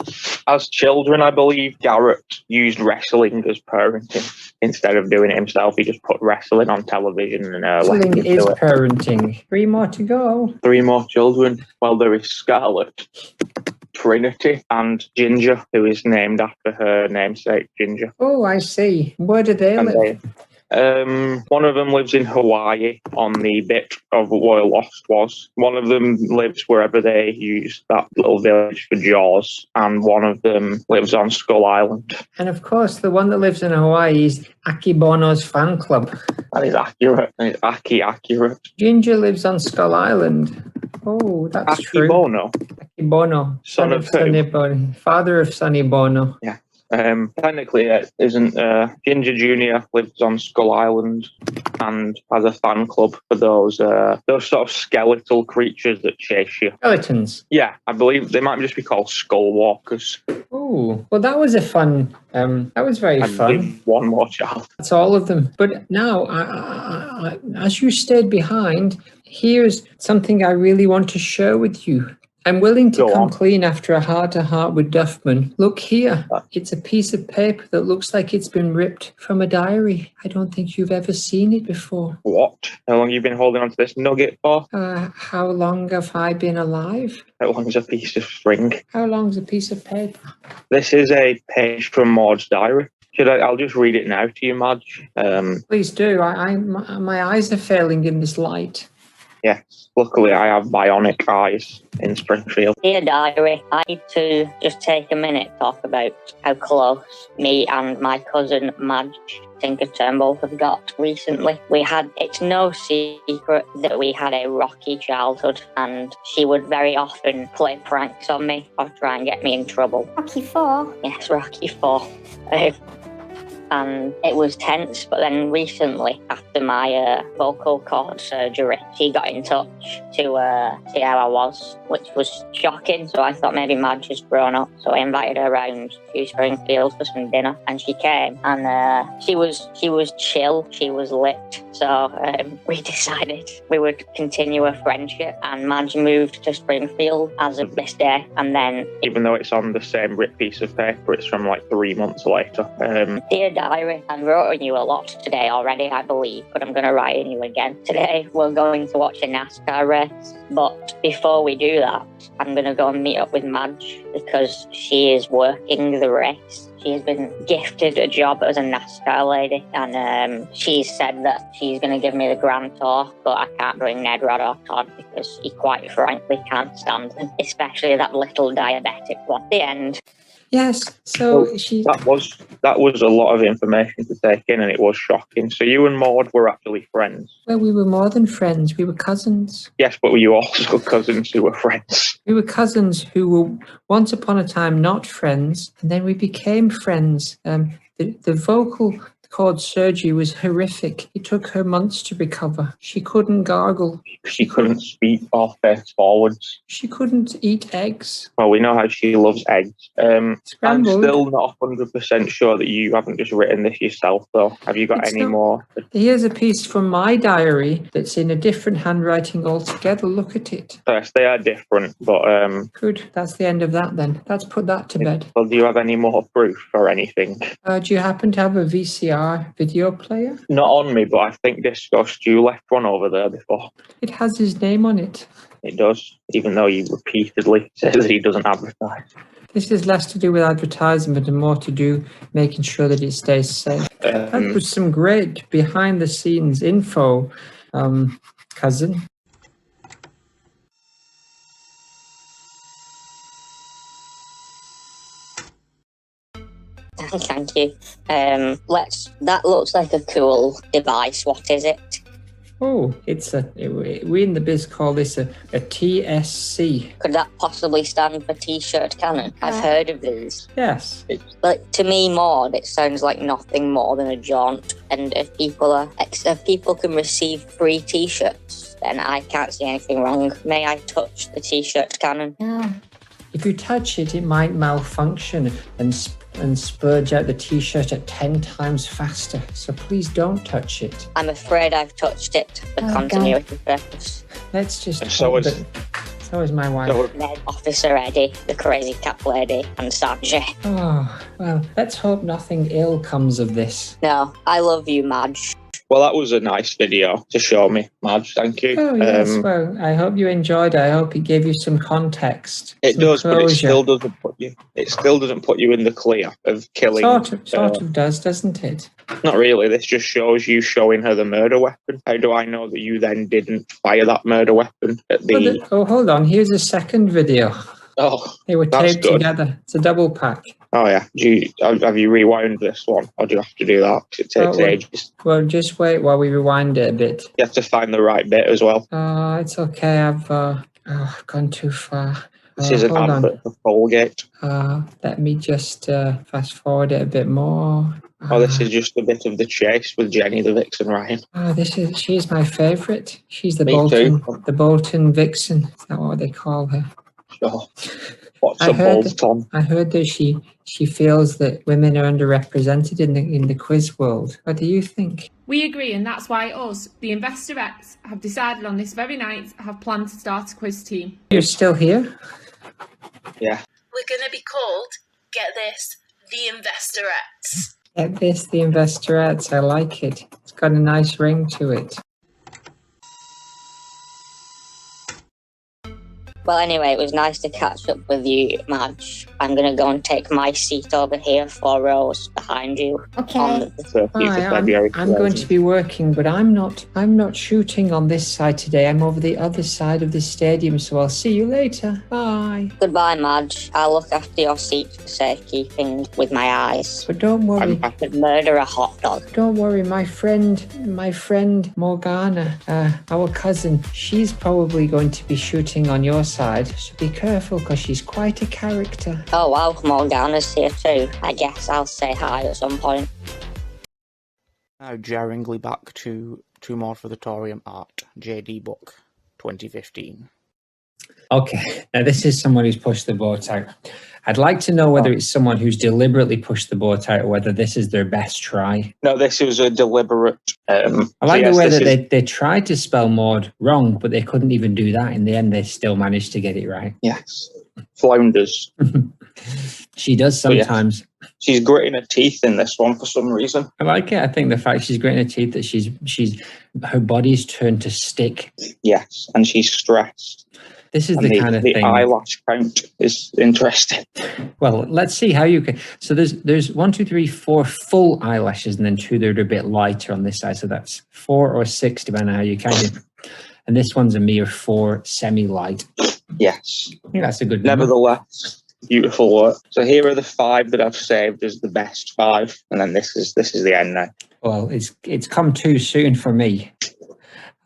As children, I believe, Garrett used wrestling as parenting. Instead of doing it himself, he just put wrestling on television and Wrestling is parenting. 3 more to go. 3 more children. Well, there is Scarlett, Trinity, and Ginger, who is named after her namesake, Ginger. Oh, I see. Where do they live? One of them lives in Hawaii on the bit of where Lost was. One of them lives wherever they use that little village for Jaws, and one of them lives on Skull Island. And of course, the one that lives in Hawaii is Akibono's fan club. That is accurate. It's accurate. Ginger lives on Skull Island. Oh, that's true. Akibono. Son of Sonny Bono. Father of Sonny Bono. Yeah. Technically, it isn't. Ginger Jr. lives on Skull Island and has a fan club for those sort of skeletal creatures that chase you. Skeletons? Yeah, I believe they might just be called skull walkers. Oh, well, that was a fun. That was very fun. One more child. That's all of them. But now, I, as you stayed behind, here's something I really want to share with you. I'm willing to come clean after a heart-to-heart with Duffman. Look here. It's a piece of paper that looks like it's been ripped from a diary. I don't think you've ever seen it before. What? How long have you been holding on to this nugget for? How long have I been alive? How long is a piece of string? How long's a piece of paper? This is a page from Maude's diary. I'll just read it now to you, Madge. Please do. My eyes are failing in this light. Yes, luckily I have bionic eyes in Springfield. Dear Diary, I need to just take a minute to talk about how close me and my cousin Madge Tinker Turnbull have got recently. It's no secret that we had a rocky childhood, and she would very often play pranks on me or try and get me in trouble. Rocky 4? Yes, Rocky 4. And it was tense, but then recently, after my vocal cord surgery, she got in touch to see how I was, which was shocking. So I thought maybe Madge has grown up. So I invited her around to Springfield for some dinner, and she came. And she was chill, she was lit. So we decided we would continue a friendship, and Madge moved to Springfield as of this day. And then, even though it's on the same ripped piece of paper, it's from like 3 months later. Dear Diary, I've written you a lot today already, I believe, but I'm going to write in you again. Today, we're going to watch a NASCAR race, but before we do that, I'm going to go and meet up with Madge because she is working the race. She has been gifted a job as a NASCAR lady, and she said that she's going to give me the grand tour, but I can't bring Ned, Rod or Todd because he quite frankly can't stand them, especially that little diabetic one. The end. Yes, so that was a lot of information to take in, and it was shocking. So you and Maude were actually friends? Well, we were more than friends. We were cousins. Yes, but were you also cousins who were friends? We were cousins who were once upon a time not friends, and then we became friends. The vocal cord surgery was horrific. It took her months to recover. She couldn't gargle. She couldn't speak or face forwards. She couldn't eat eggs. Well, we know how she loves eggs. I'm Scrambled. still not 100% sure that you haven't just written this yourself, though. Have you got any more? Here's a piece from my diary that's in a different handwriting altogether. Look at it. Yes, they are different, but... Good. That's the end of that, then. Let's put that to bed. Well, do you have any more proof or anything? Do you happen to have a VCR video player? Not on me, but I think Disgust, you left one over there before. It has his name on it. It does, even though you repeatedly say that he doesn't advertise. This is less to do with advertisement and more to do making sure that it stays safe. That was some great behind-the-scenes info, cousin. Thank you. That looks like a cool device. What is it? Oh, we in the biz call this a TSC. Could that possibly stand for T-shirt cannon? I've heard of these. Yes. But to me, Maude, it sounds like nothing more than a jaunt. And if people can receive free T-shirts, then I can't see anything wrong. May I touch the T-shirt cannon? Yeah. If you touch it, it might malfunction and spurge out the T-shirt at 10 times faster. So please don't touch it. I'm afraid I've touched it for continuity purpose. Let's just. So is my wife. Ned, Officer Eddie, the crazy cat lady, and Sanjay. Oh, well, let's hope nothing ill comes of this. No, I love you, Madge. Well, that was a nice video to show me, Madge. Thank you. Oh, yes. Well, I hope you enjoyed it. I hope it gave you some context. It does, but it still doesn't put you. It still doesn't put you in the clear of killing. Sort of does, doesn't it? Not really. This just shows you showing her the murder weapon. How do I know that you then didn't fire that murder weapon at the? Oh, hold on. Here's a second video. Oh, they were taped together. It's a double pack. Oh yeah. Have you rewound this one, or do you have to do that? It takes ages. Well, just wait while we rewind it a bit. You have to find the right bit as well. It's okay. I've gone too far. This is an advert for Colgate. Let me just fast forward it a bit more. This is just a bit of the chase with Jenny, the Vixen, Ryan. She's my favourite. She's the Me Bolton Vixen. Is that what they call her? Sure. What's a Bolton? I heard that she feels that women are underrepresented in the quiz world. What do you think? We agree, and that's why us, the Investorettes, have decided on this very night have planned to start a quiz team. You're still here? Yeah. We're going to be called, get this, the Investorettes. Get this, the Investorettes. I like it. It's got a nice ring to it. Well, anyway, it was nice to catch up with you, Madge. I'm going to go and take my seat over here 4 rows behind you. Okay. I'm going to be working, but I'm not shooting on this side today. I'm over the other side of the stadium, so I'll see you later. Bye. Goodbye, Madge. I'll look after your seat for safekeeping with my eyes. But don't worry. I could murder a hot dog. Don't worry, my friend Morgana, our cousin, she's probably going to be shooting on your side, so be careful because she's quite a character. Oh wow, Morgana's here too. I guess I'll say hi at some point. Now jarringly back to more for the Torium Art, JD Book 2015. Okay, now this is someone who's pushed the boat out. I'd like to know whether it's someone who's deliberately pushed the boat out or whether this is their best try. No, this was a deliberate... I like the way that they tried to spell Maude wrong, but they couldn't even do that. In the end, they still managed to get it right. Yes. Flounders. She does sometimes. Yes. She's gritting her teeth in this one for some reason. I like it. I think the fact she's gritting her teeth, that her body's turned to stick. Yes, and she's stressed. This is the kind of thing. The eyelash count is interesting. Well, let's see how you can. So there's 1, 2, 3, 4 full eyelashes, and then 2 that are a bit lighter on this side. So that's 4 or 6, depending on how you count it. And this one's a mere 4 semi-light. Yes. I think that's a good number. Nevertheless, beautiful work. So here are the 5 that I've saved as the best 5, and then this is the end now. Well, it's come too soon for me.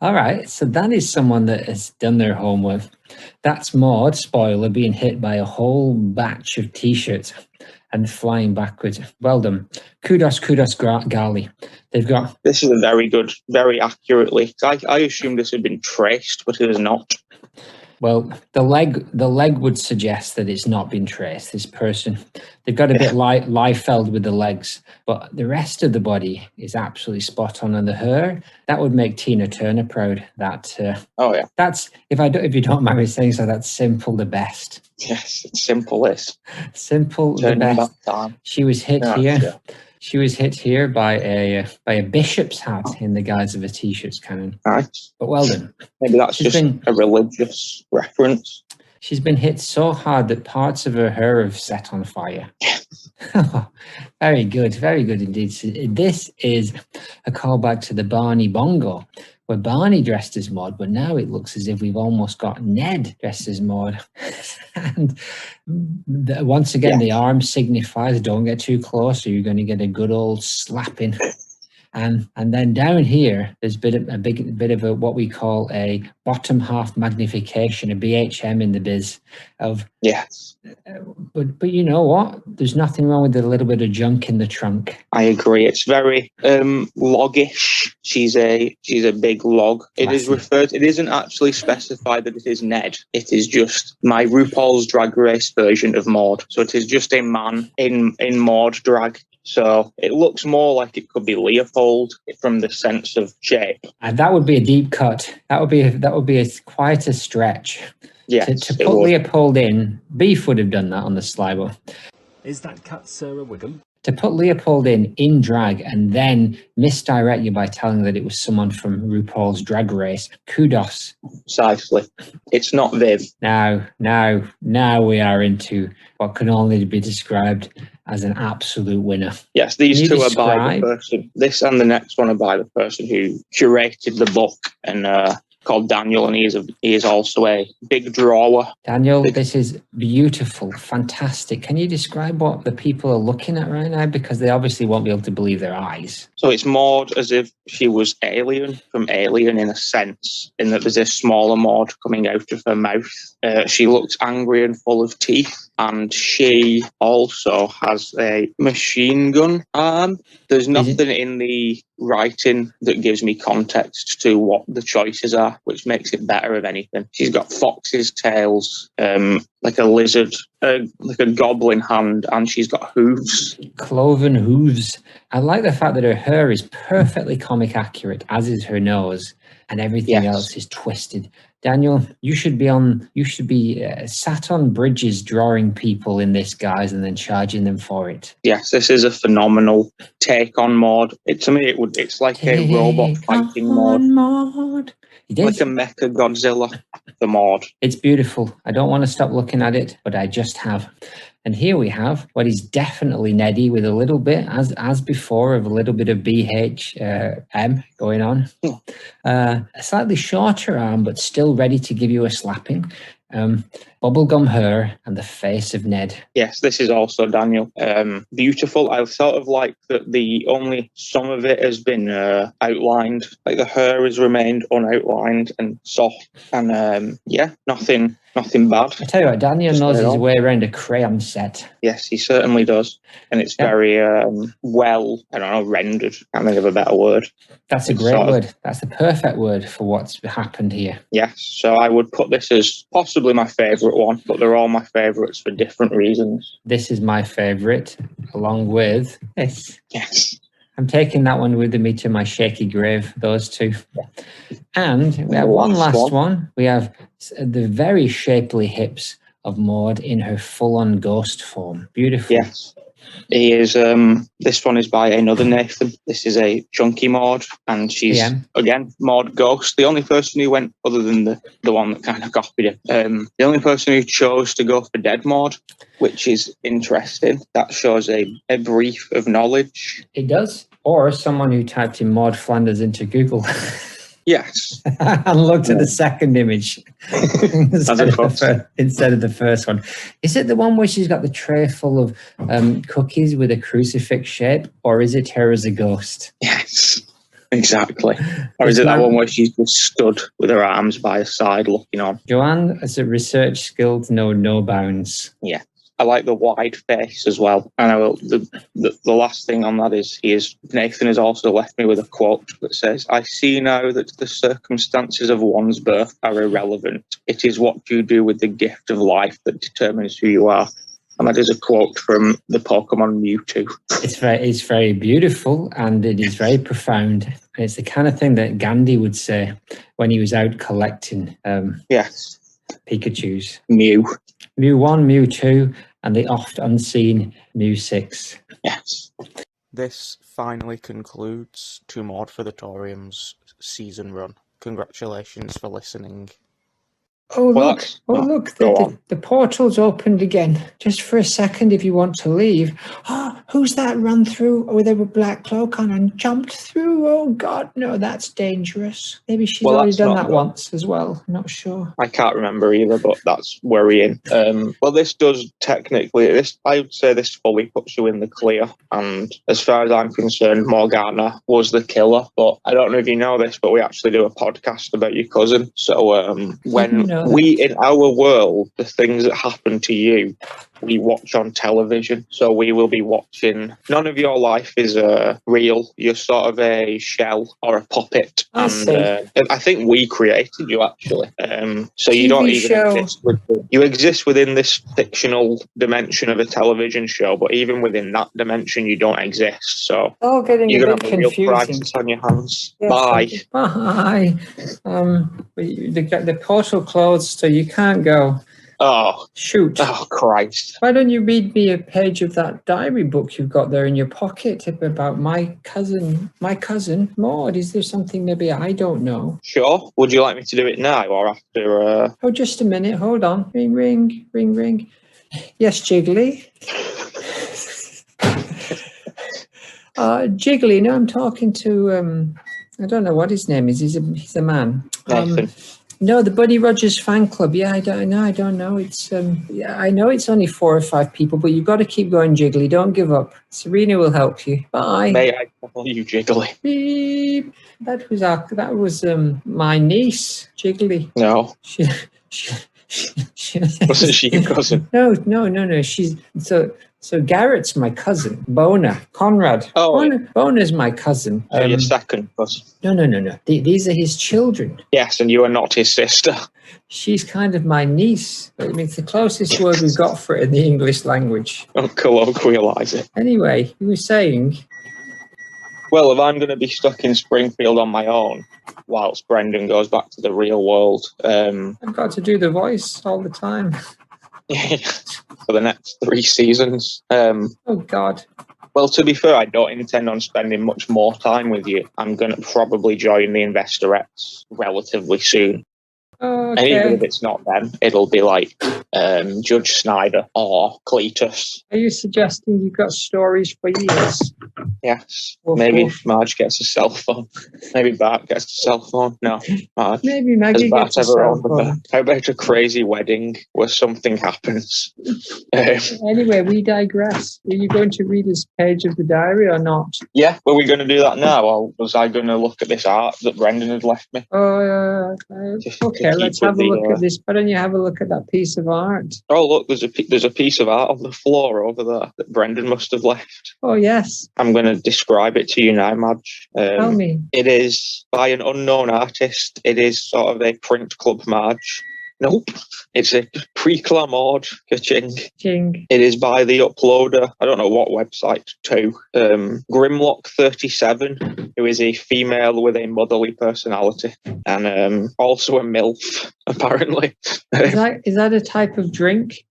All right, so that is someone that has done their homework. That's Maude, spoiler, being hit by a whole batch of T-shirts and flying backwards. Well done. Kudos, Gali. They've got... This is a very good, very accurately... I assumed this had been traced, but it is not. Well, the leg would suggest that it's not been traced, this person. They've got a bit Liefeld with the legs, but the rest of the body is absolutely spot on. And the hair, that would make Tina Turner proud. Oh, yeah. That's, if you don't mind me saying so, that's Simple the best. Yes, simple is. Simple the best. She was hit here. Yeah. She was hit here by a bishop's hat in the guise of a T-shirt cannon. Nice. But well done. Maybe that's just a religious reference. She's been hit so hard that parts of her hair have set on fire. Very good indeed. So this is a callback to the Barney Bongo, where Barney dressed as Maude, but now it looks as if we've almost got Ned dressed as Maude. And once again, the arm signifies don't get too close or you're going to get a good old slapping. And then down here, there's a bit of a what we call a bottom half magnification, a BHM in the biz of Yes. But you know what? There's nothing wrong with a little bit of junk in the trunk. I agree. It's very loggish. She's a big log. It is referred. It isn't actually specified that it is Ned. It is just my RuPaul's Drag Race version of Maude. So it is just a man in Maude drag. So it looks more like it could be Leopold from the sense of shape. And that would be a deep cut. That would be quite a stretch. Yes, to put Leopold in, Beef would have done that on the Sligo. Is that cat Sarah Wiggum? To put Leopold in drag and then misdirect you by telling that it was someone from RuPaul's Drag Race, kudos. Precisely. It's not Viv. Now we are into what can only be described as an absolute winner. Yes, these two are by the person. This and the next one are by the person who curated the book and called Daniel, and he is also a big drawer. Daniel, this is beautiful, fantastic. Can you describe what the people are looking at right now? Because they obviously won't be able to believe their eyes. So it's Maude as if she was Alien from Alien in a sense, in that there's a smaller Maude coming out of her mouth. She looks angry and full of teeth, and she also has a machine gun arm. There's nothing in the writing that gives me context to what the choices are, which makes it better, if anything. She's got fox's tails, like a lizard, like a goblin hand, and she's got hooves. Cloven hooves. I like the fact that her hair is perfectly comic accurate, as is her nose, and everything else is twisted. Daniel, you should be sat on bridges drawing people in this guise and then charging them for it. Yes, this is a phenomenal take on Maude. To me, it's like a robot fighting Maude. Like a mecha Godzilla for Maude. It's beautiful. I don't want to stop looking at it, but I just have. And here we have what is definitely Neddy with a little bit, as before, of a little bit of BHM going on. A slightly shorter arm, but still ready to give you a slapping. Bubblegum hair and the face of Ned. Yes, this is also Daniel. Beautiful. I sort of like that some of it has been outlined. Like the hair has remained unoutlined and soft. And nothing bad. I tell you what, Daniel knows his way around a crayon set. Yes, he certainly does. And it's very rendered. I can't think of a better word. That's a great word. That's the perfect word for what's happened here. Yes, so I would put this as possibly my favourite one, but they're all my favourites for different reasons. This is my favourite, along with this. Yes. I'm taking that one with me to my shaky grave, those two. And we have one last one. We have the very shapely hips of Maude in her full-on ghost form. Beautiful. Yes. He is. This one is by another Nathan. This is a chunky Maude, and she's again Maude Ghost. The only person who went, other than the one that kind of copied it, the only person who chose to go for Dead Maude, which is interesting. That shows a brief of knowledge. It does. Or someone who typed in Maude Flanders into Google. Yes. And looked at the second image instead of the first one. Is it the one where she's got the tray full of cookies with a crucifix shape, or is it her as a ghost? Yes, exactly. Or is it that one where she's just stood with her arms by her side looking on? Joanne, as a research skills, no bounds. Yeah. I like the wide face as well. And the last thing on that is Nathan has also left me with a quote that says, "I see now that the circumstances of one's birth are irrelevant. It is what you do with the gift of life that determines who you are." And that is a quote from the Pokemon Mewtwo. It's very beautiful, and it is very profound. And it's the kind of thing that Gandhi would say when he was out collecting Pikachus. Mew 1, Mew 2, and the oft unseen Mew 6. Yes. This finally concludes To Maude for the Torium's season run. Congratulations for listening. Oh, look, the portal's opened again. Just for a second if you want to leave. Who's that run through with a black cloak on and jumped through? Oh, God, no, that's dangerous. Maybe she's already done that once as well. I'm not sure. I can't remember either, but that's worrying. Well, this does technically, I would say this fully puts you in the clear. And as far as I'm concerned, Morgana was the killer. But I don't know if you know this, but we actually do a podcast about your cousin. So when in our world, the things that happen to you, we watch on television. So we will be watching. None of your life is real. You're sort of a shell or a puppet. And I think we created you, actually. So you don't even exist. You exist within this fictional dimension of a television show, but even within that dimension, you don't exist. So getting you're a going bit to have a real confusing. crisis on your hands. Yes, Bye. Bye. The portal closed, so you can't go. Oh. Shoot. Oh, Christ. Why don't you read me a page of that diary book you've got there in your pocket about my cousin Maude? Is there something maybe I don't know? Sure. Would you like me to do it now or after? Oh, just a minute. Hold on. Ring, ring, ring, ring. Yes, Jiggly. Jiggly. No, I'm talking to I don't know what his name is. He's a man. Nathan. No, the Buddy Rogers fan club. Yeah, I don't know. It's I know it's only 4 or 5 people, but you've got to keep going, Jiggly. Don't give up. Serena will help you. Bye. May I call you Jiggly? Beep. That was my niece, Jiggly. No. She Wasn't she your cousin? No. She's so Garrett's my cousin. Bona, Conrad. Oh, Bona's my cousin. So your second cousin? No. These are his children. Yes, and you are not his sister. She's kind of my niece. I mean, it's the closest word we've got for it in the English language. Don't colloquialise it. Anyway, you were saying... Well, if I'm going to be stuck in Springfield on my own, whilst Brendan goes back to the real world... I've got to do the voice all the time. For the next 3 seasons. Oh, God. Well, to be fair, I don't intend on spending much more time with you. I'm going to probably join the Investorettes relatively soon. Okay. And even if it's not them, it'll be like Judge Snyder or Cletus. Are you suggesting you've got stories for years? Yes. Maybe Marge gets a cell phone. Maybe Bart gets a cell phone. No, Marge. Maybe Maggie gets a cell phone. How about a crazy wedding where something happens? Anyway, we digress. Are you going to read this page of the diary or not? Yeah. Were we going to do that now, or was I going to look at this art that Brendan had left me? Okay, let's have a look at this. Why don't you have a look at that piece of art? Oh, look, there's a piece of art on the floor over there that Brendan must have left. Oh, yes. I'm going to describe it to you now, Madge. Tell me. It is by an unknown artist. It is sort of a print club, Madge. Nope. It's a pre-clamord ka-ching. Ching. It is by the uploader, I don't know what website, to Grimlock37, who is a female with a motherly personality, and also a MILF, apparently. Is that a type of drink?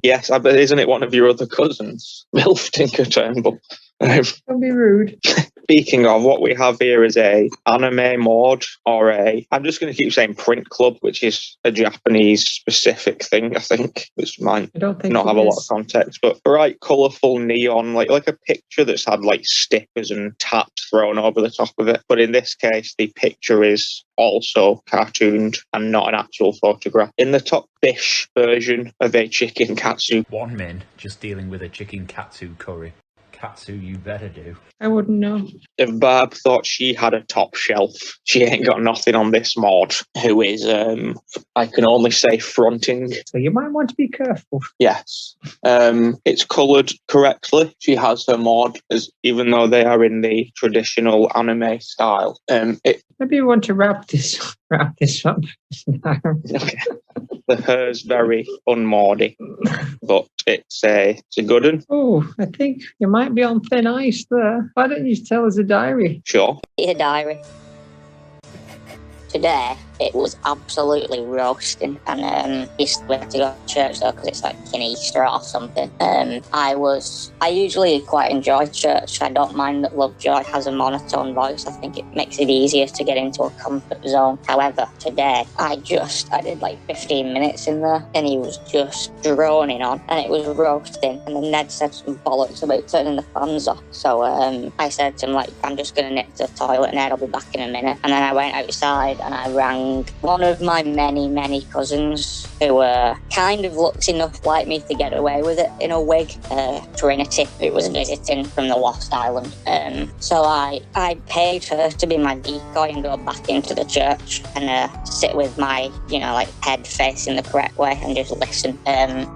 Yes, I bet, isn't it one of your other cousins? MILF Tinker Turnbull. Don't be rude. Speaking of, what we have here is a anime mod, or I'm just going to keep saying print club, which is a Japanese specific thing, I think, which might not have a lot of context, but bright, colourful neon, like a picture that's had like stickers and taps thrown over the top of it. But in this case, the picture is also cartooned and not an actual photograph. In the top fish version of a chicken katsu. One min just dealing with a chicken katsu curry. Katsu, you better do. I wouldn't know. If Barb thought she had a top shelf, she ain't got nothing on this mod, who is, I can only say, fronting. So you might want to be careful. Yes. It's coloured correctly. She has her mod, even though they are in the traditional anime style. Maybe you want to wrap this up. Okay. The hair's very unmaudy, but it's a good one. Oh, I think you might be on thin ice there. Why don't you tell us a diary? Sure. A diary. Today, it was absolutely roasting. And we had to go to church though, because it's like in Easter or something. I usually quite enjoy church. I don't mind that Lovejoy has a monotone voice. I think it makes it easier to get into a comfort zone. However, today I did like 15 minutes in there, and he was just droning on, and it was roasting. And then Ned said some bollocks about turning the fans off. So I said to him, like, I'm just going to nip to the toilet, Ned, I'll be back in a minute. And then I went outside and I rang one of my many cousins who kind of looks enough like me to get away with it in a wig, Trinity, who was visiting from the Lost Island. So I paid her to be my decoy and go back into the church and sit with my, head facing the correct way and just listen.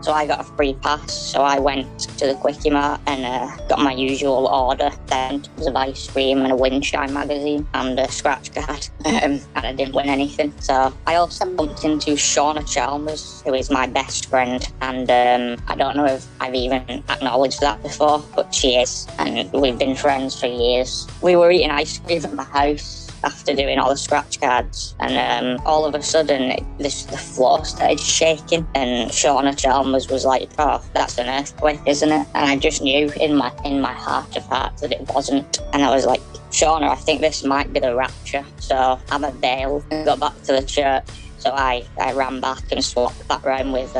So I got a free pass, so I went to the Quickie Mart and got my usual order. Then it was of ice cream and a Windchime magazine and a scratch card, and I didn't win anything. So I also bumped into Shauna Chalmers, who is my best friend, and I don't know if I've even acknowledged that before, but she is, and we've been friends for years. We were eating ice cream at my house after doing all the scratch cards, and all of a sudden the floor started shaking, and Shauna Chalmers was like, "Oh, that's an earthquake, isn't it?" And I just knew in my heart of hearts that it wasn't, and I was like, "Shauna, I think this might be the rapture." So I'm a bail and got back to the church. So I ran back and swapped that round with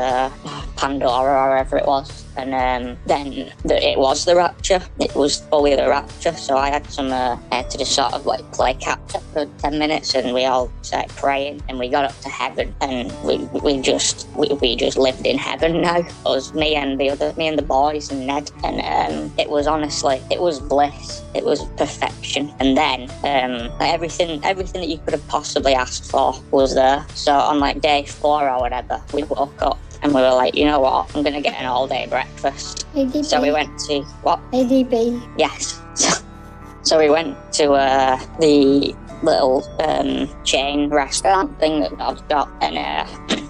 Pandora or whatever it was. And then it was the rapture. It was fully the rapture. So I had to just sort of like play catch up for 10 minutes, and we all started praying, and we got up to heaven, and we just lived in heaven now. It was me and the boys and Ned, and it was bliss. It was perfection. And then everything that you could have possibly asked for was there. So on like day 4 or whatever, we woke up and we were like, you know what, I'm going to get an all-day breakfast. ADB. So we went to, what? ADB. Yes. So we went to the little chain restaurant thing that God's got, and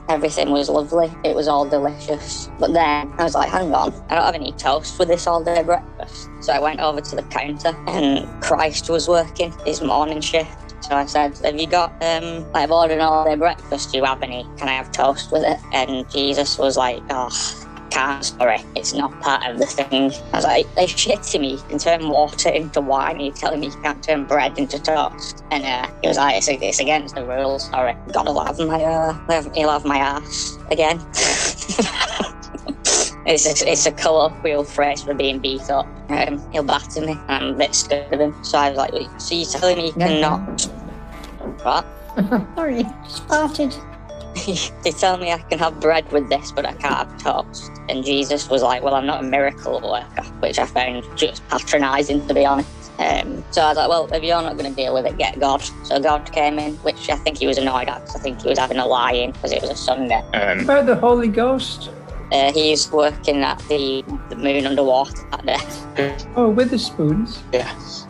everything was lovely. It was all delicious. But then I was like, hang on, I don't have any toast for this all-day breakfast. So I went over to the counter, and Christ was working his morning shift. So I said, have you got, I've ordered an all-day breakfast, do you have any? Can I have toast with it? And Jesus was like, oh, can't, sorry, it's not part of the thing. I was like, they're shitting me. You can turn water into wine, and you're telling me you can't turn bread into toast. And he was like, it's against the rules, sorry. He'll have my ass again. It's a colloquial phrase for being beat up. He'll batter me, and I'm a bit scared of him. So I was like, so you're telling me you cannot... What? Sorry, started. They tell me I can have bread with this, but I can't have toast. And Jesus was like, well, I'm not a miracle worker, which I found just patronising, to be honest. So I was like, well, if you're not going to deal with it, get God. So God came in, which I think he was annoyed at, because I think he was having a lie-in, because it was a Sunday. About the Holy Ghost? He's working at the moon underwater that day. Oh, with the spoons? Yes.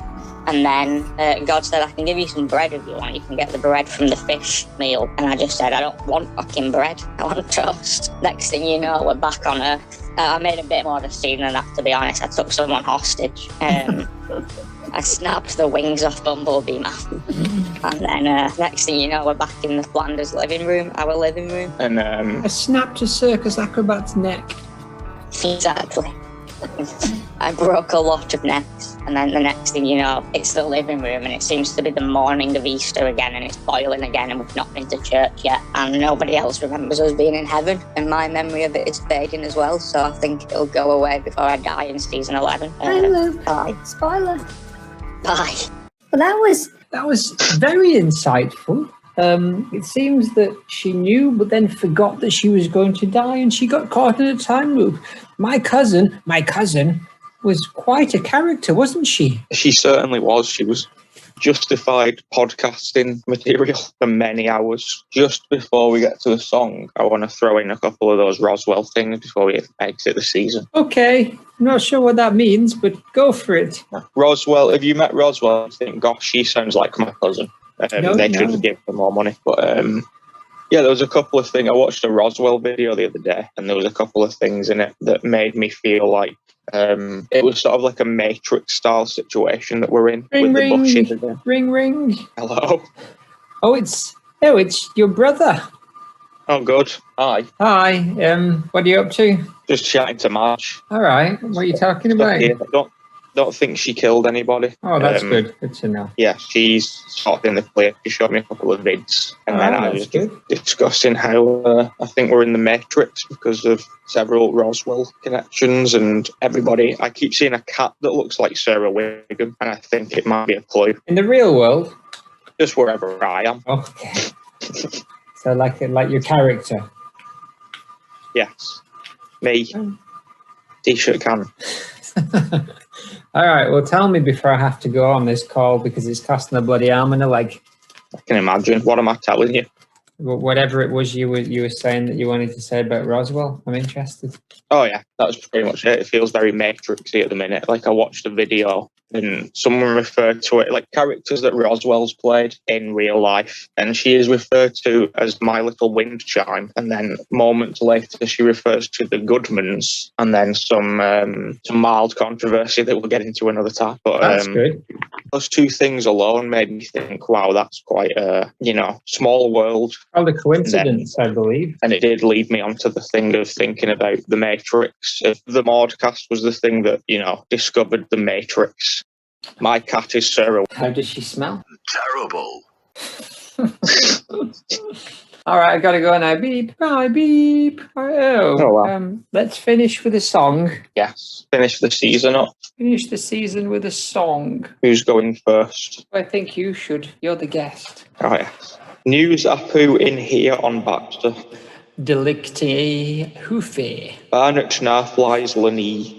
And then God said, I can give you some bread if you want. You can get the bread from the fish meal. And I just said, I don't want fucking bread. I want toast. Next thing you know, we're back on Earth. I made a bit more of a scene than that, to be honest. I took someone hostage. I snapped the wings off Bumblebee Man. And then next thing you know, we're back in the Flanders living room, our living room. And I snapped a circus acrobat's neck. Exactly. I broke a lot of necks, and then the next thing you know, it's the living room, and it seems to be the morning of Easter again, and it's boiling again, and we've not been to church yet, and nobody else remembers us being in heaven, and my memory of it is fading as well, so I think it'll go away before I die in season 11. Bye. Spoiler. Bye. Well, that was very insightful. It seems that she knew, but then forgot that she was going to die, and she got caught in a time loop. My cousin was quite a character, wasn't she? She certainly was. She was justified podcasting material for many hours. Just before we get to the song, I want to throw in a couple of those Roswell things before we exit the season. Okay, I'm not sure what that means, but go for it. Roswell, if you met Roswell, you think, gosh, she sounds like my cousin. They should have given her more money. But yeah, there was a couple of things. I watched a Roswell video the other day, and there was a couple of things in it that made me feel like it was sort of like a Matrix-style situation that we're in. Ring, with ring, the bushes again. ring, ring. Hello. Oh, it's Oh, it's your brother. Oh, good. Hi. Hi. What are you up to? Just chatting to Marge. All right. What are you talking Stuff about? here. Don't think she killed anybody. Oh, that's good. Good to know. Yeah, she's sort of in the clear. She showed me a couple of vids, and then I was just discussing how I think we're in the Matrix because of several Roswell connections and everybody. I keep seeing a cat that looks like Sarah Wiggum, and I think it might be a clue. In the real world? Just wherever I am. Okay. So like your character? Yes. Me. T-shirt can. All right, well, tell me before I have to go on this call because it's costing a bloody arm and a leg. I can imagine. What am I telling you? Whatever it was you were saying that you wanted to say about Roswell, I'm interested. Oh yeah, that's pretty much it. It feels very Matrixy at the minute. Like I watched a video and someone referred to it like characters that Roswell's played in real life, and she is referred to as My Little Wind Chime, and then moments later she refers to the Goodmans, and then some mild controversy that we'll get into another time. But that's good. Those two things alone made me think, wow, that's quite a small world. Oh, the coincidence, I believe. And it did lead me onto the thing of thinking about the Matrix. If the Maude was the thing that, discovered the Matrix, my cat is Sarah. How does she smell? Terrible. All right, I gotta go now. Beep, bye, beep. Oh, wow. Let's finish with a song. Yes, finish the season up. Finish the season with a song. Who's going first? I think you should. You're the guest. Oh, yes. News Apu in here on Baxter. Delicte Hufe. Barnet Narflies Lanee.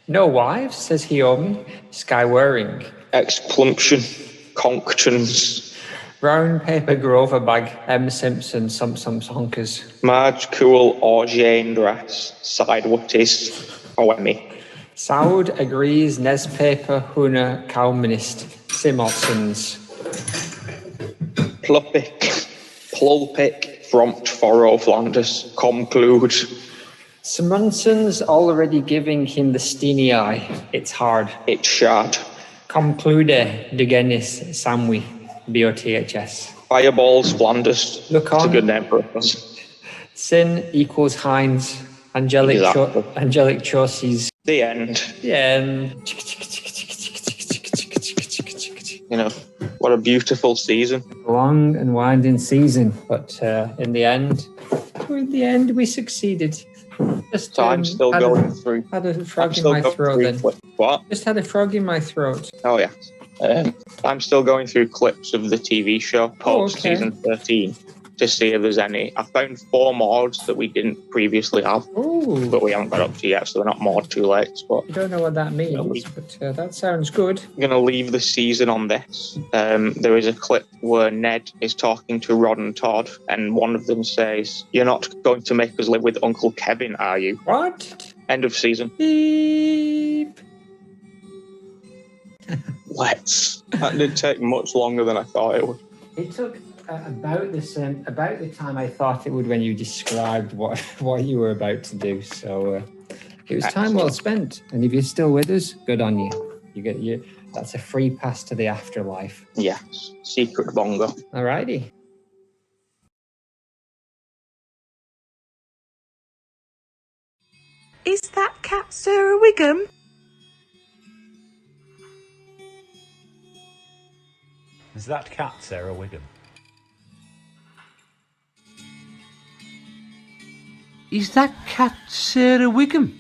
No wives, says Hiomi. Skywearing. Explumption. Conktons. Brown paper Grover bag. M. Simpson. Some honkers. Marge Cool or Jane Dress. Sidewooties. OME. Saud agrees. Nes paper Huna Calminist. Simotsons. Plulpic, Frompt, Foro, Flanders, Conclude. Simonson's already giving him the steeny eye. It's hard. It's shard. Conclude, Degenis, Samwi, BOTHS. Fireballs, Flanders. Look on. It's a good name for us. Sin equals Heinz. Angelic Chaucy's. The end. The end. What a beautiful season. A long and winding season, but in the end, we succeeded. So I'm still going through. Had a frog in my throat then. What? Just had a frog in my throat. Oh yeah. I'm still going through clips of the TV show post season 13 to see if there's any. I found 4 mods that we didn't previously have, but we haven't got up to yet, so they're not mod too late. But I don't know what that means, but that sounds good. I'm going to leave the season on this. There is a clip where Ned is talking to Rod and Todd, and one of them says, "You're not going to make us live with Uncle Kevin, are you?" What? End of season. Beep. Let's. That didn't take much longer than I thought it would. It took about the time I thought it would when you described what you were about to do. So it was time well spent. And if you're still with us, good on you. That's a free pass to the afterlife. Yes, secret bongo. Alrighty. Is that cat Sarah Wiggum? Is that cat Sarah Wiggum? Is that cat Sarah Wiggum?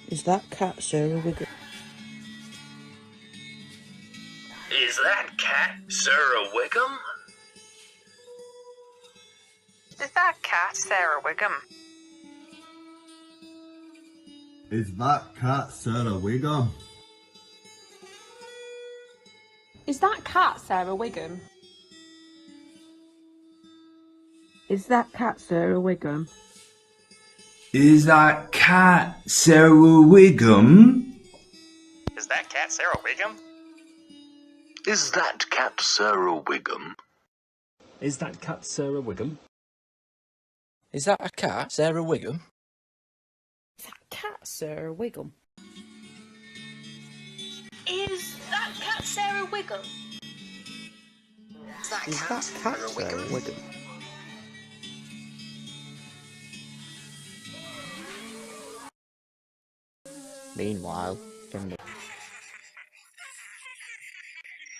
Is that cat Sarah Wiggum? Is that cat Sarah Wiggum? Is that cat Sarah Wiggum? Is that cat Sarah Wiggum? Is that cat Sarah Wiggum? Is that cat Sarah Wiggum? Is that cat Sarah Wiggum? Is that cat Sarah Wiggum? Is that cat Sarah Wiggum? Is that cat Sarah Wiggum? Is that a cat, Sarah Wiggum? Is that cat Sarah Wiggum? Is that cat Sarah Wiggum? that Is cat that cat Sarah Sarah Wiggum? Wiggum? Meanwhile, in the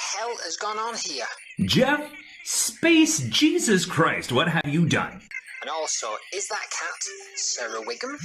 Hell has gone on here. Jeff? Space Jesus Christ, what have you done? And also, is that cat Sarah Wiggum?